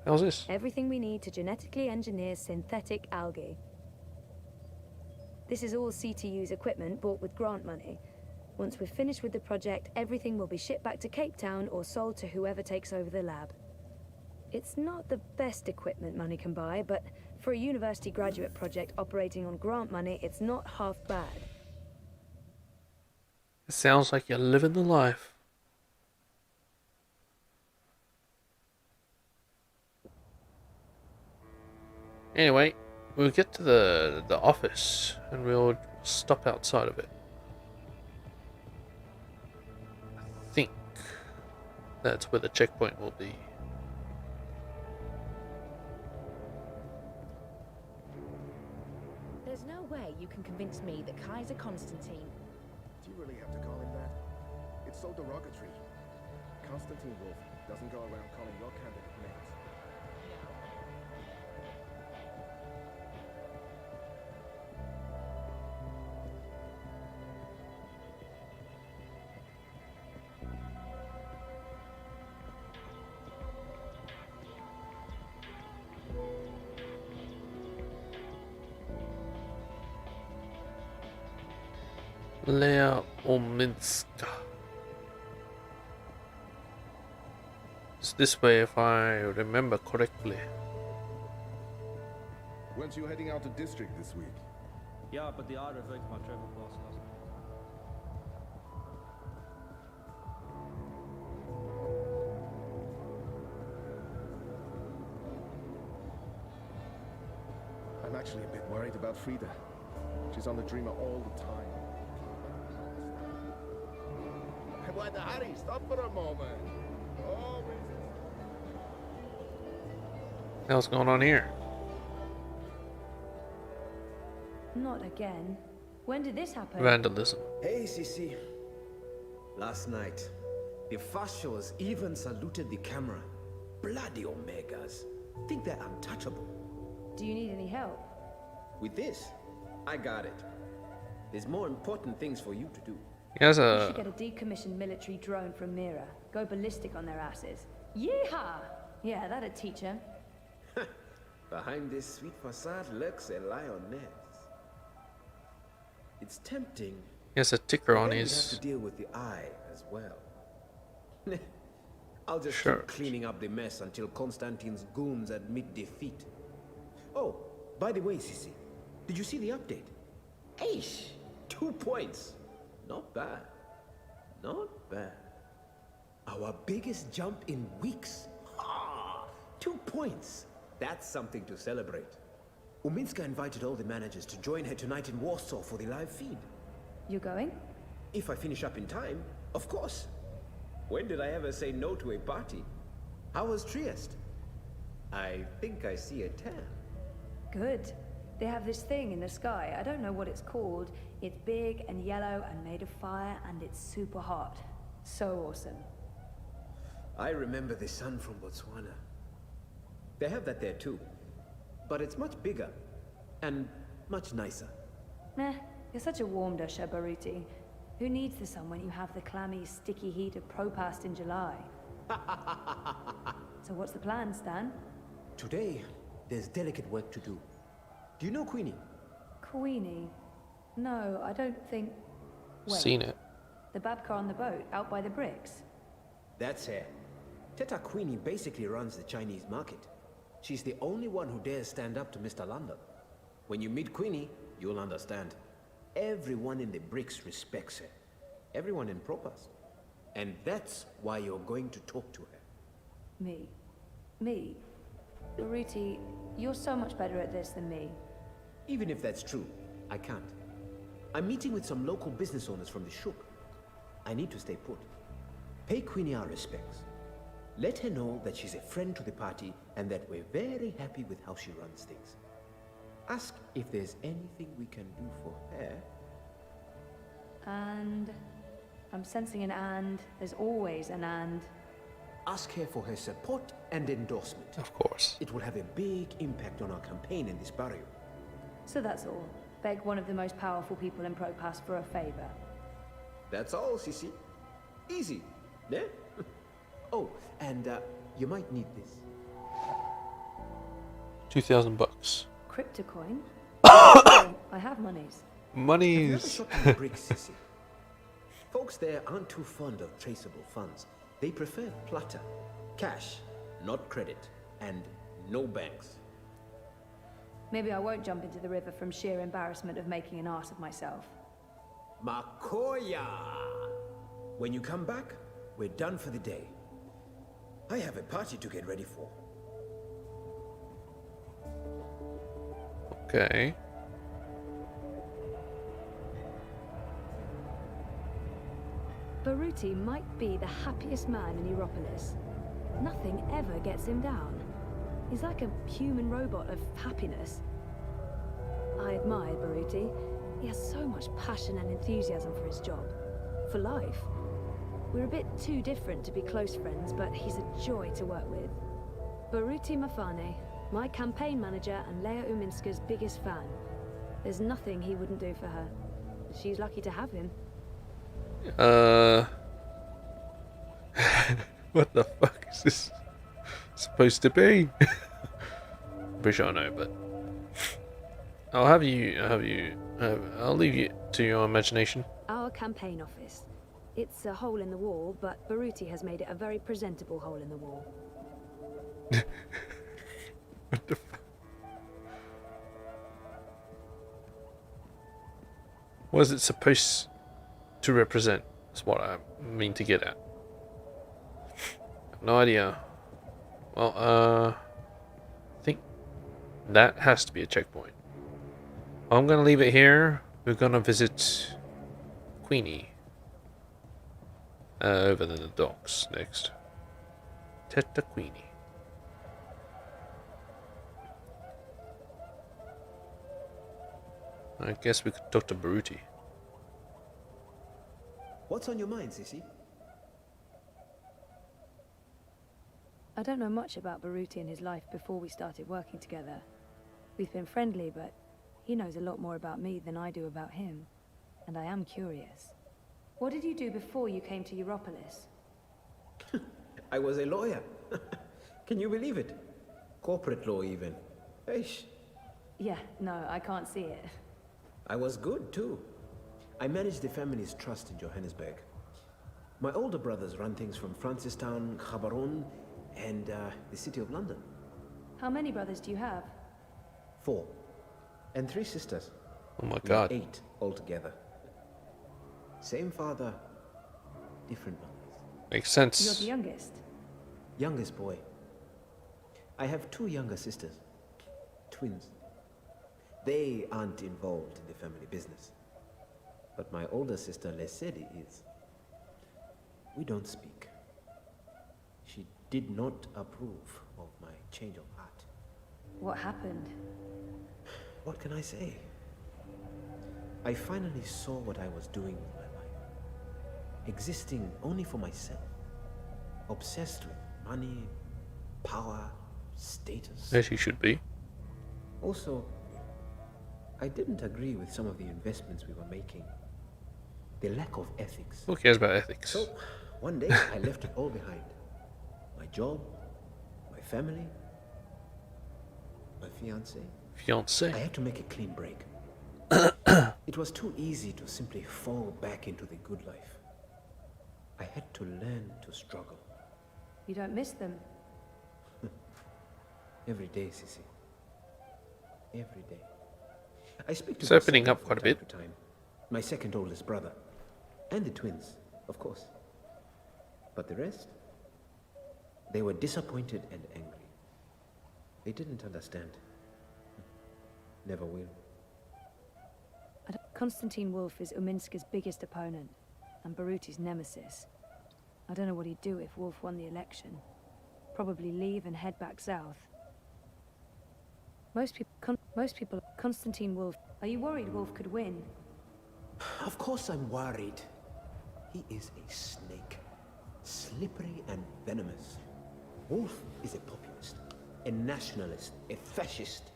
How's this? Everything we need to genetically engineer synthetic algae. This is all CTU's equipment bought with grant money. Once we're finished with the project, everything will be shipped back to Cape Town or sold to whoever takes over the lab. It's not the best equipment money can buy, but for a university graduate project operating on grant money, it's not half bad. It sounds like you're living the life. Anyway, we'll get to the office and we'll stop outside of it. I think that's where the checkpoint will be. There's no way you can convince me that Kaiser Constantine... Do you really have to call him that? It's so derogatory. Constantine Wolf doesn't go around calling your candidate names. Leia Ominska. this way if I remember correctly. Weren't you heading out to district this week? Ja, but the order of my travel pass last night. I'm actually a bit worried about Frida. She's on the Dreamer all the time. Why, Harry, stop for a moment. Oh, What's going on here? Not again. When did this happen? Vandalism. Hey, Sisi. Last night, the Fascios even saluted the camera. Bloody Omegas. Think they're untouchable. Do you need any help? With this, I got it. There's more important things for you to do. He has We should get a decommissioned military drone from Mira. Go ballistic on their asses. Yeehaw! Yeah, that'd teach them. Behind this sweet facade lurks a lioness. It's tempting. He has a ticker but on then we his have to deal with the eye as well. I'll just shirt. keep cleaning up the mess until Constantine's goons admit defeat. Oh, by the way, Sisi, did you see the update? Aish! 2 points. Not bad. Not bad. Our biggest jump in weeks. Ah, 2 points. That's something to celebrate. Uminska invited all the managers to join her tonight in Warsaw for the live feed. You're going? If I finish up in time, of course. When did I ever say no to a party? How was Trieste? I think I see a tan. Good. They have this thing in the sky. I don't know what it's called. It's big and yellow and made of fire, and it's super hot. So awesome. I remember the sun from Botswana. They have that there too. But it's much bigger. And much nicer. Meh, you're such a warm dusher, Baruti. Who needs the sun when you have the clammy, sticky heat of Propast in July? So what's the plan, Stan? Today, there's delicate work to do. Do you know Queenie? Queenie? No, I don't think... Wait. Seen it. The Babka on the boat, out by the bricks? That's her. Teta Queenie basically runs the Chinese market. She's the only one who dares stand up to Mr. London. When you meet Queenie, you'll understand. Everyone in the bricks respects her. Everyone in Propast. And that's why you're going to talk to her. Me? Me? Baruti, you're so much better at this than me. Even if that's true, I can't. I'm meeting with some local business owners from the Shuk. I need to stay put. Pay Queenie our respects. Let her know that she's a friend to the party and that we're very happy with how she runs things. Ask if there's anything we can do for her. And... I'm sensing an and. There's always an and. Ask her for her support and endorsement. Of course. It will have a big impact on our campaign in this barrio. So that's all. Beg one of the most powerful people in Propass for a favor. That's all, Sisi. Easy, yeah? Oh, and you might need this. $2,000. Cryptocoin? I have monies. Monies. Have you ever shot in the bricks, Sisi? Folks there aren't too fond of traceable funds. They prefer plata. Cash, not credit. And no banks. Maybe I won't jump into the river from sheer embarrassment of making an ass of myself. Makoya! When you come back, we're done for the day. I have a party to get ready for. Okay. Baruti might be the happiest man in Europolis. Nothing ever gets him down. He's like a human robot of happiness. I admire Baruti. He has so much passion and enthusiasm for his job. For life. We're a bit too different to be close friends, but he's a joy to work with. Baruti Mafane, my campaign manager and Leia Uminska's biggest fan. There's nothing he wouldn't do for her. She's lucky to have him. What the fuck is this supposed to be? Pretty sure I know, but I'll leave you to your imagination. Our campaign office. It's a hole in the wall, but Baruti has made it a very presentable hole in the wall. What the fuck? What is it supposed to represent? That's what I mean to get at. No idea. Well, I think that has to be a checkpoint. I'm gonna leave it here. We're gonna visit Queenie over in the docks next. Teta Queenie. I guess we could talk to Baruti. What's on your mind, Sissy? I don't know much about Baruti and his life before we started working together. We've been friendly, but he knows a lot more about me than I do about him. And I am curious. What did you do before you came to Europolis? I was a lawyer. Can you believe it? Corporate law, even. Eish. Yeah, no, I can't see it. I was good, too. I managed the family's trust in Johannesburg. My older brothers run things from Francistown, Gaborone, and the City of London. How many brothers do you have? 4. And 3 sisters. Oh my We are god. 8 altogether. Same father, different mothers. Makes sense. You're the youngest? Youngest boy. I have 2 younger sisters. Twins. They aren't involved in the family business. But my older sister, Lesedi, is. We don't speak. She did not approve of my change of heart. What happened? What can I say? I finally saw what I was doing with my life. Existing only for myself. Obsessed with money, power, status. As you should be. Also, I didn't agree with some of the investments we were making. The lack of ethics. Who cares about ethics? So, one day I left it all behind. My job, my family, my fiancé. Fiancé? I had to make a clean break. It was too easy to simply fall back into the good life. I had to learn to struggle. You don't miss them? Every day, Sissy. Every day. I speak to It's opening up quite a bit. time to time. My second oldest brother. And the twins, of course. But the rest? They were disappointed and angry. They didn't understand. Never will. Konstantin Wolf is Uminska's biggest opponent, and Baruti's nemesis. I don't know what he'd do if Wolf won the election. Probably leave and head back south. Most people, Konstantin Wolf. Are you worried Wolf could win? Of course I'm worried. He is a snake. Slippery and venomous. Wolf is a populist, a nationalist, a fascist.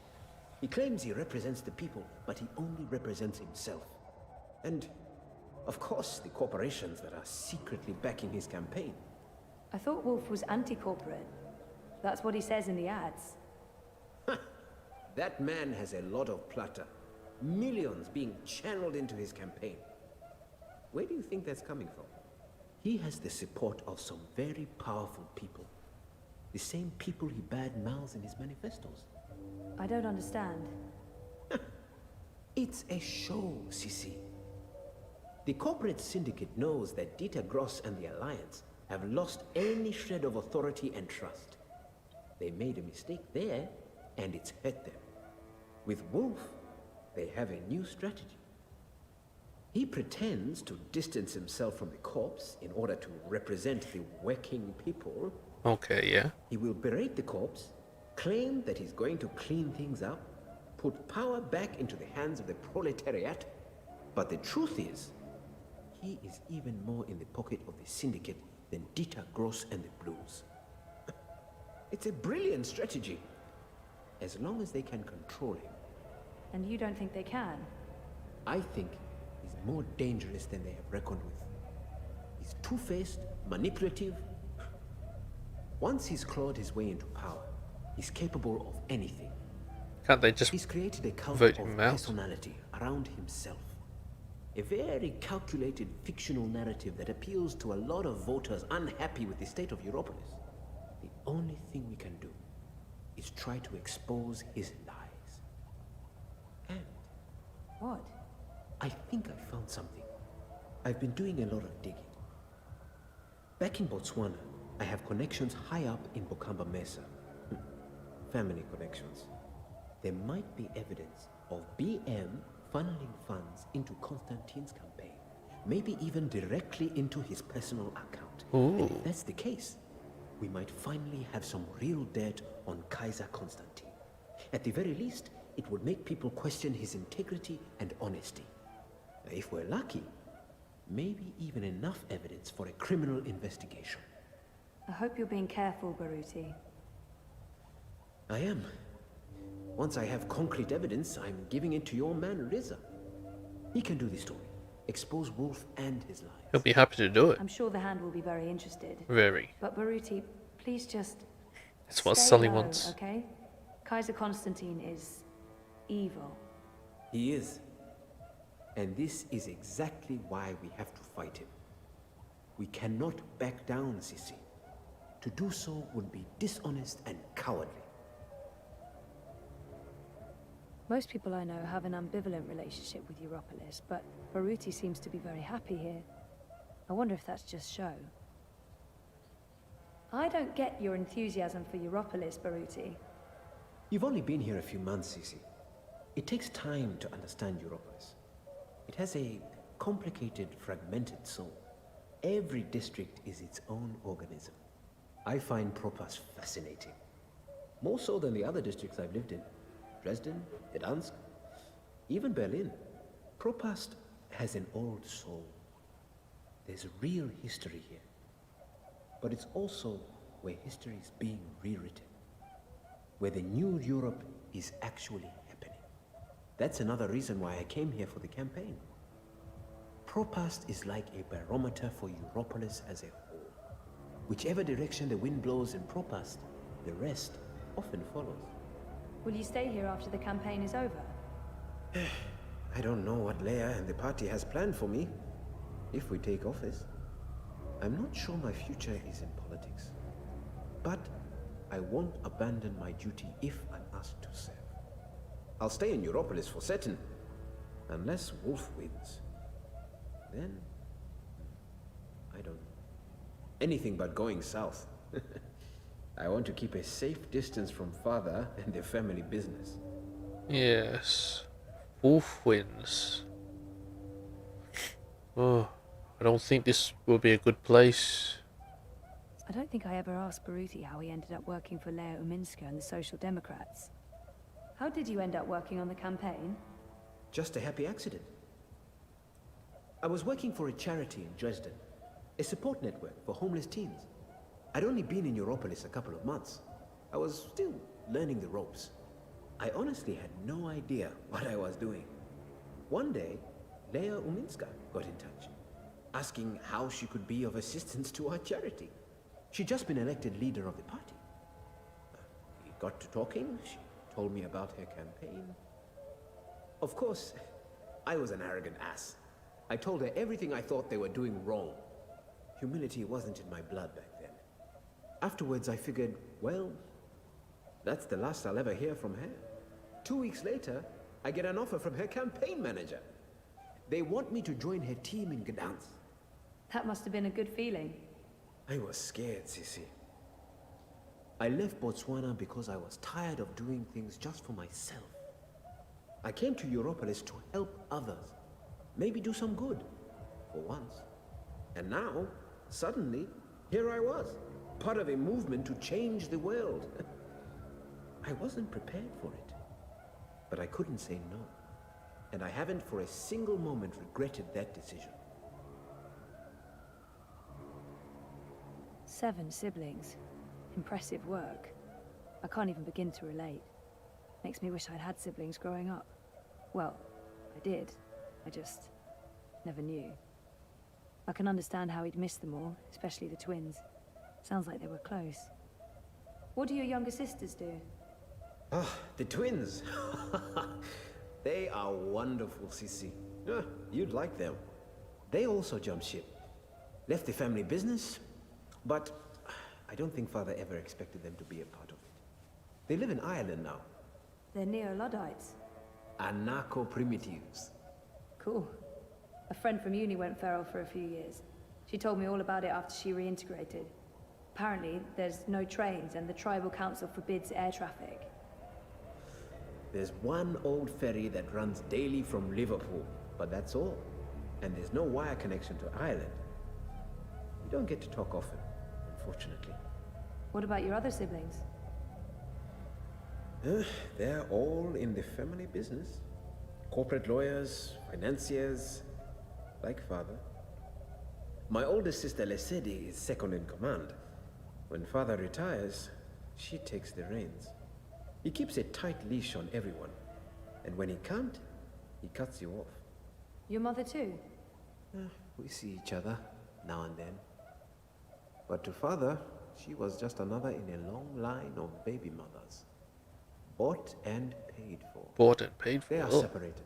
He claims he represents the people, but he only represents himself. And, of course, the corporations that are secretly backing his campaign. I thought Wolf was anti-corporate. That's what he says in the ads. That man has a lot of plata. Millions being channeled into his campaign. Where do you think that's coming from? He has the support of some very powerful people. The same people he bad-mouths in his manifestos. I don't understand. It's a show, Sissy. The corporate syndicate knows that Dieter Gross and the Alliance have lost any shred of authority and trust. They made a mistake there, and it's hurt them. With Wolf, they have a new strategy. He pretends to distance himself from the corps in order to represent the working people. Okay, yeah. He will berate the corps, claim that he's going to clean things up, put power back into the hands of the proletariat. But the truth is, he is even more in the pocket of the syndicate than Dieter Gross and the Blues. It's a brilliant strategy, as long as they can control him. And you don't think they can? I think he's more dangerous than they have reckoned with. He's two-faced, manipulative. Once he's clawed his way into power, he's capable of anything. Can't they just He's created a cult vote of him out? personality around himself. A very calculated fictional narrative that appeals to a lot of voters unhappy with the state of Europolis. The only thing we can do is try to expose his lies. And What? I think I found something. I've been doing a lot of digging. Back in Botswana, I have connections high up in Bokamba Mesa. Family connections. There might be evidence of BM funneling funds into Constantine's campaign. Maybe even directly into his personal account. Ooh. And if that's the case, we might finally have some real dirt on Kaiser Constantine. At the very least, it would make people question his integrity and honesty. If we're lucky, maybe even enough evidence for a criminal investigation. I hope you're being careful, Baruti. I am. Once I have concrete evidence, I'm giving it to your man, Riza. He can do the story. Expose Wolf and his lies. He'll be happy to do it. I'm sure the Hand will be very interested. Very. But Baruti, please just It's what stay Sully low, wants. okay? Kaiser Constantine is evil. He is. And this is exactly why we have to fight him. We cannot back down, Sissi. To do so would be dishonest and cowardly. Most people I know have an ambivalent relationship with Europolis, but Baruti seems to be very happy here. I wonder if that's just show. I don't get your enthusiasm for Europolis, Baruti. You've only been here a few months, Sissi. It takes time to understand Europolis. It has a complicated, fragmented soul. Every district is its own organism. I find Propas fascinating. More so than the other districts I've lived in. Dresden, Gdansk, even Berlin. Propast has an old soul. There's a real history here. But it's also where history is being rewritten. Where the new Europe is actually happening. That's another reason why I came here for the campaign. Propast is like a barometer for Europolis as a whole. Whichever direction the wind blows in Propast, the rest often follows. Will you stay here after the campaign is over? I don't know what Leia and the party has planned for me, if we take office. I'm not sure my future is in politics. But I won't abandon my duty if I'm asked to serve. I'll stay in Europolis for certain, unless Wolf wins. Then, I don't know. Anything but going south. I want to keep a safe distance from father and the family business. Yes. Wolf wins. Oh, I don't think this will be a good place. I don't think I ever asked Baruti how he ended up working for Leo Uminska and the Social Democrats. How did you end up working on the campaign? Just a happy accident. I was working for a charity in Dresden, a support network for homeless teens. I'd only been in Europolis a couple of months. I was still learning the ropes. I honestly had no idea what I was doing. One day, Lea Uminska got in touch, asking how she could be of assistance to our charity. She'd just been elected leader of the party. We got to talking, she told me about her campaign. Of course, I was an arrogant ass. I told her everything I thought they were doing wrong. Humility wasn't in my blood back then. Afterwards, I figured, well, that's the last I'll ever hear from her. 2 weeks later, I get an offer from her campaign manager. They want me to join her team in Gdansk. That must have been a good feeling. I was scared, Sissi. I left Botswana because I was tired of doing things just for myself. I came to Europolis to help others. Maybe do some good. For once. And now, suddenly, here I was. Part of a movement to change the world. I wasn't prepared for it. But I couldn't say no. And I haven't for a single moment regretted that decision. 7 siblings. Impressive work. I can't even begin to relate. Makes me wish I'd had siblings growing up. Well, I did. I just never knew. I can understand how he'd miss them all, especially the twins. Sounds like they were close. What do your younger sisters do? Ah, the twins. They are wonderful, Sissi. You'd like them. They also jumped ship. Left the family business, but I don't think father ever expected them to be a part of it. They live in Ireland now. They're neo-Luddites. Anarcho-primitives. Cool. A friend from uni went feral for a few years. She told me all about it after she reintegrated. Apparently, there's no trains and the tribal council forbids air traffic. There's one old ferry that runs daily from Liverpool, but that's all. And there's no wire connection to Ireland. We don't get to talk often, unfortunately. What about your other siblings? They're all in the family business. Corporate lawyers, financiers, like father. My oldest sister Lesedi is second in command. When father retires, she takes the reins. He keeps a tight leash on everyone. And when he can't, he cuts you off. Your mother too? We see each other now and then. But to father, she was just another in a long line of baby mothers. Bought and paid for. Bought and paid for? They are separated.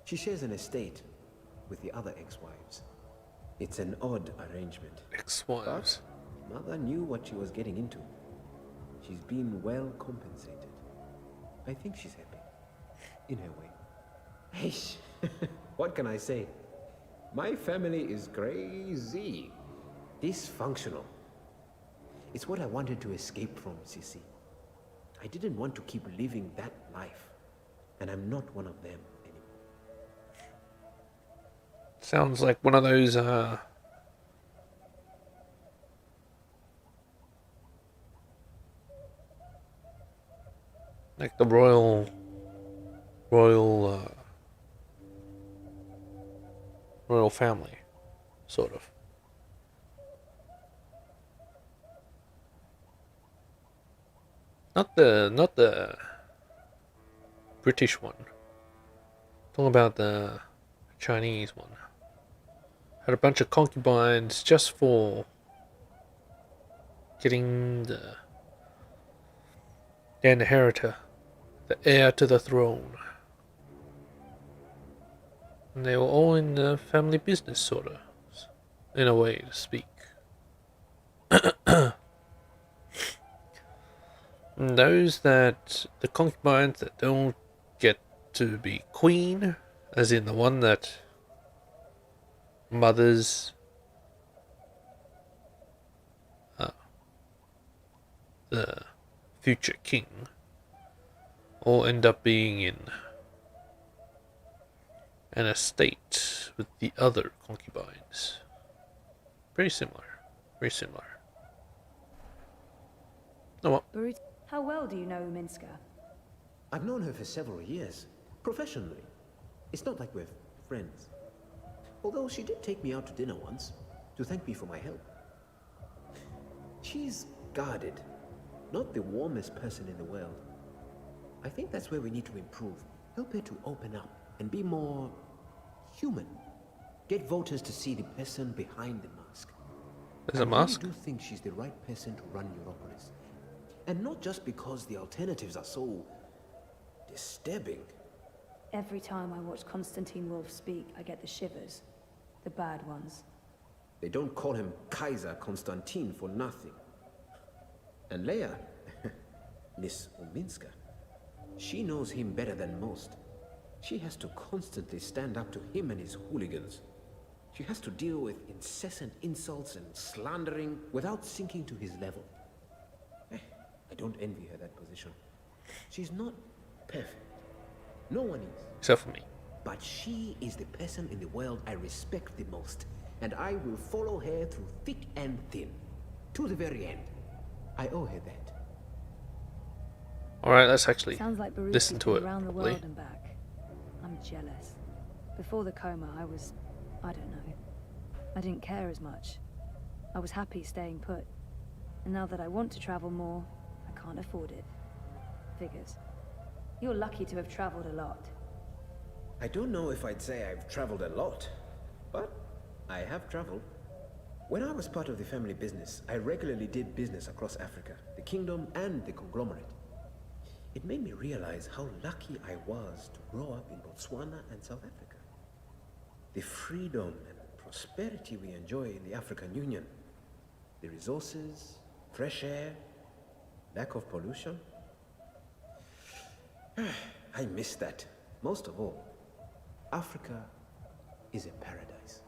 She shares an estate with the other ex-wives. It's an odd arrangement. Ex-wives? But mother knew what she was getting into. She's been well compensated. I think she's happy. In her way. Hey, what can I say? My family is crazy. Dysfunctional. It's what I wanted to escape from, Sissy. I didn't want to keep living that life. And I'm not one of them anymore. Sounds like one of those, like the royal family, sort of. Not the British one. Talking about the Chinese one. Had a bunch of concubines just for getting the inheritor, the heir to the throne. And they were all in the family business, sort of, in a way to speak. And those that, the concubines that don't get to be queen, as in the one that mothers the future king, all end up being in an estate with the other concubines. Pretty similar. Very similar. Oh well. How well do you know Minska? I've known her for several years. Professionally. It's not like we're friends. Although she did take me out to dinner once, to thank me for my help. She's guarded. Not the warmest person in the world. I think that's where we need to improve. Help her to open up and be more human. Get voters to see the person behind the mask. There's a mask? I really do think she's the right person to run Europolis. And not just because the alternatives are so disturbing. Every time I watch Constantine Wolf speak, I get the shivers. The bad ones. They don't call him Kaiser Konstantin for nothing. And Leia, Miss Ominska, she knows him better than most. She has to constantly stand up to him and his hooligans. She has to deal with incessant insults and slandering without sinking to his level. I don't envy her that position. She's not perfect. No one is. Except for me. But she is the person in the world I respect the most. And I will follow her through thick and thin. To the very end. I owe her that. Alright, let's actually Sounds like listen to it around the properly. world and back. I'm jealous. Before the coma, I was... I don't know. I didn't care as much. I was happy staying put. And now that I want to travel more, I can't afford it. Figures. You're lucky to have traveled a lot. I don't know if I'd say I've traveled a lot, but I have traveled. When I was part of the family business, I regularly did business across Africa, the kingdom and the conglomerate. It made me realize how lucky I was to grow up in Botswana and South Africa. The freedom and prosperity we enjoy in the African Union, the resources, fresh air, lack of pollution. I miss that. Most of all, Africa is a paradise.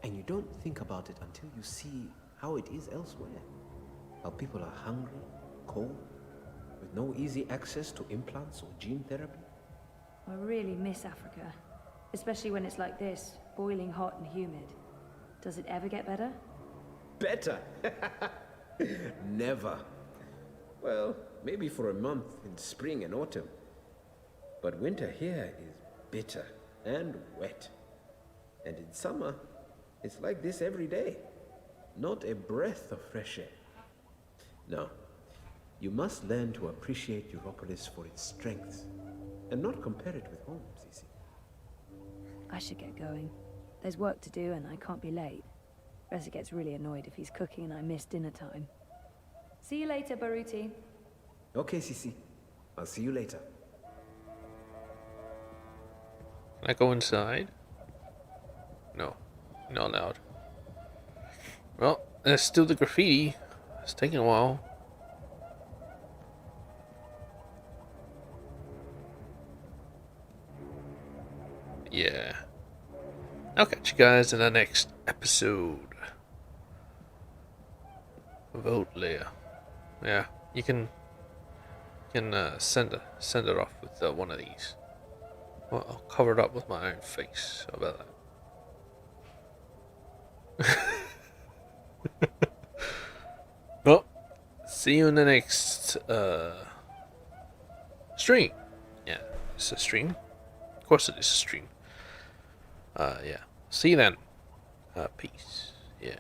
And you don't think about it until you see how it is elsewhere. How people are hungry, cold, with no easy access to implants or gene therapy. I really miss Africa. Especially when it's like this, boiling hot and humid. Does it ever get better? Better? Never. Well, maybe for a month in spring and autumn. But winter here is bitter and wet. And in summer, it's like this every day. Not a breath of fresh air. No, you must learn to appreciate Europolis for its strengths, and not compare it with home, Sisi. I should get going. There's work to do and I can't be late. Reza gets really annoyed if he's cooking and I miss dinner time. See you later, Baruti. Okay, Sisi. I'll see you later. Can I go inside? No, not allowed. Well, there's still the graffiti. It's taking a while. Yeah. I'll catch you guys in the next episode. Vote layer. Yeah, you can send it off with one of these. Well, I'll cover it up with my own face. How about that? Well, see you in the next stream. Yeah, it's a stream. Of course it is a stream. Yeah. See you then. Peace. Yeah.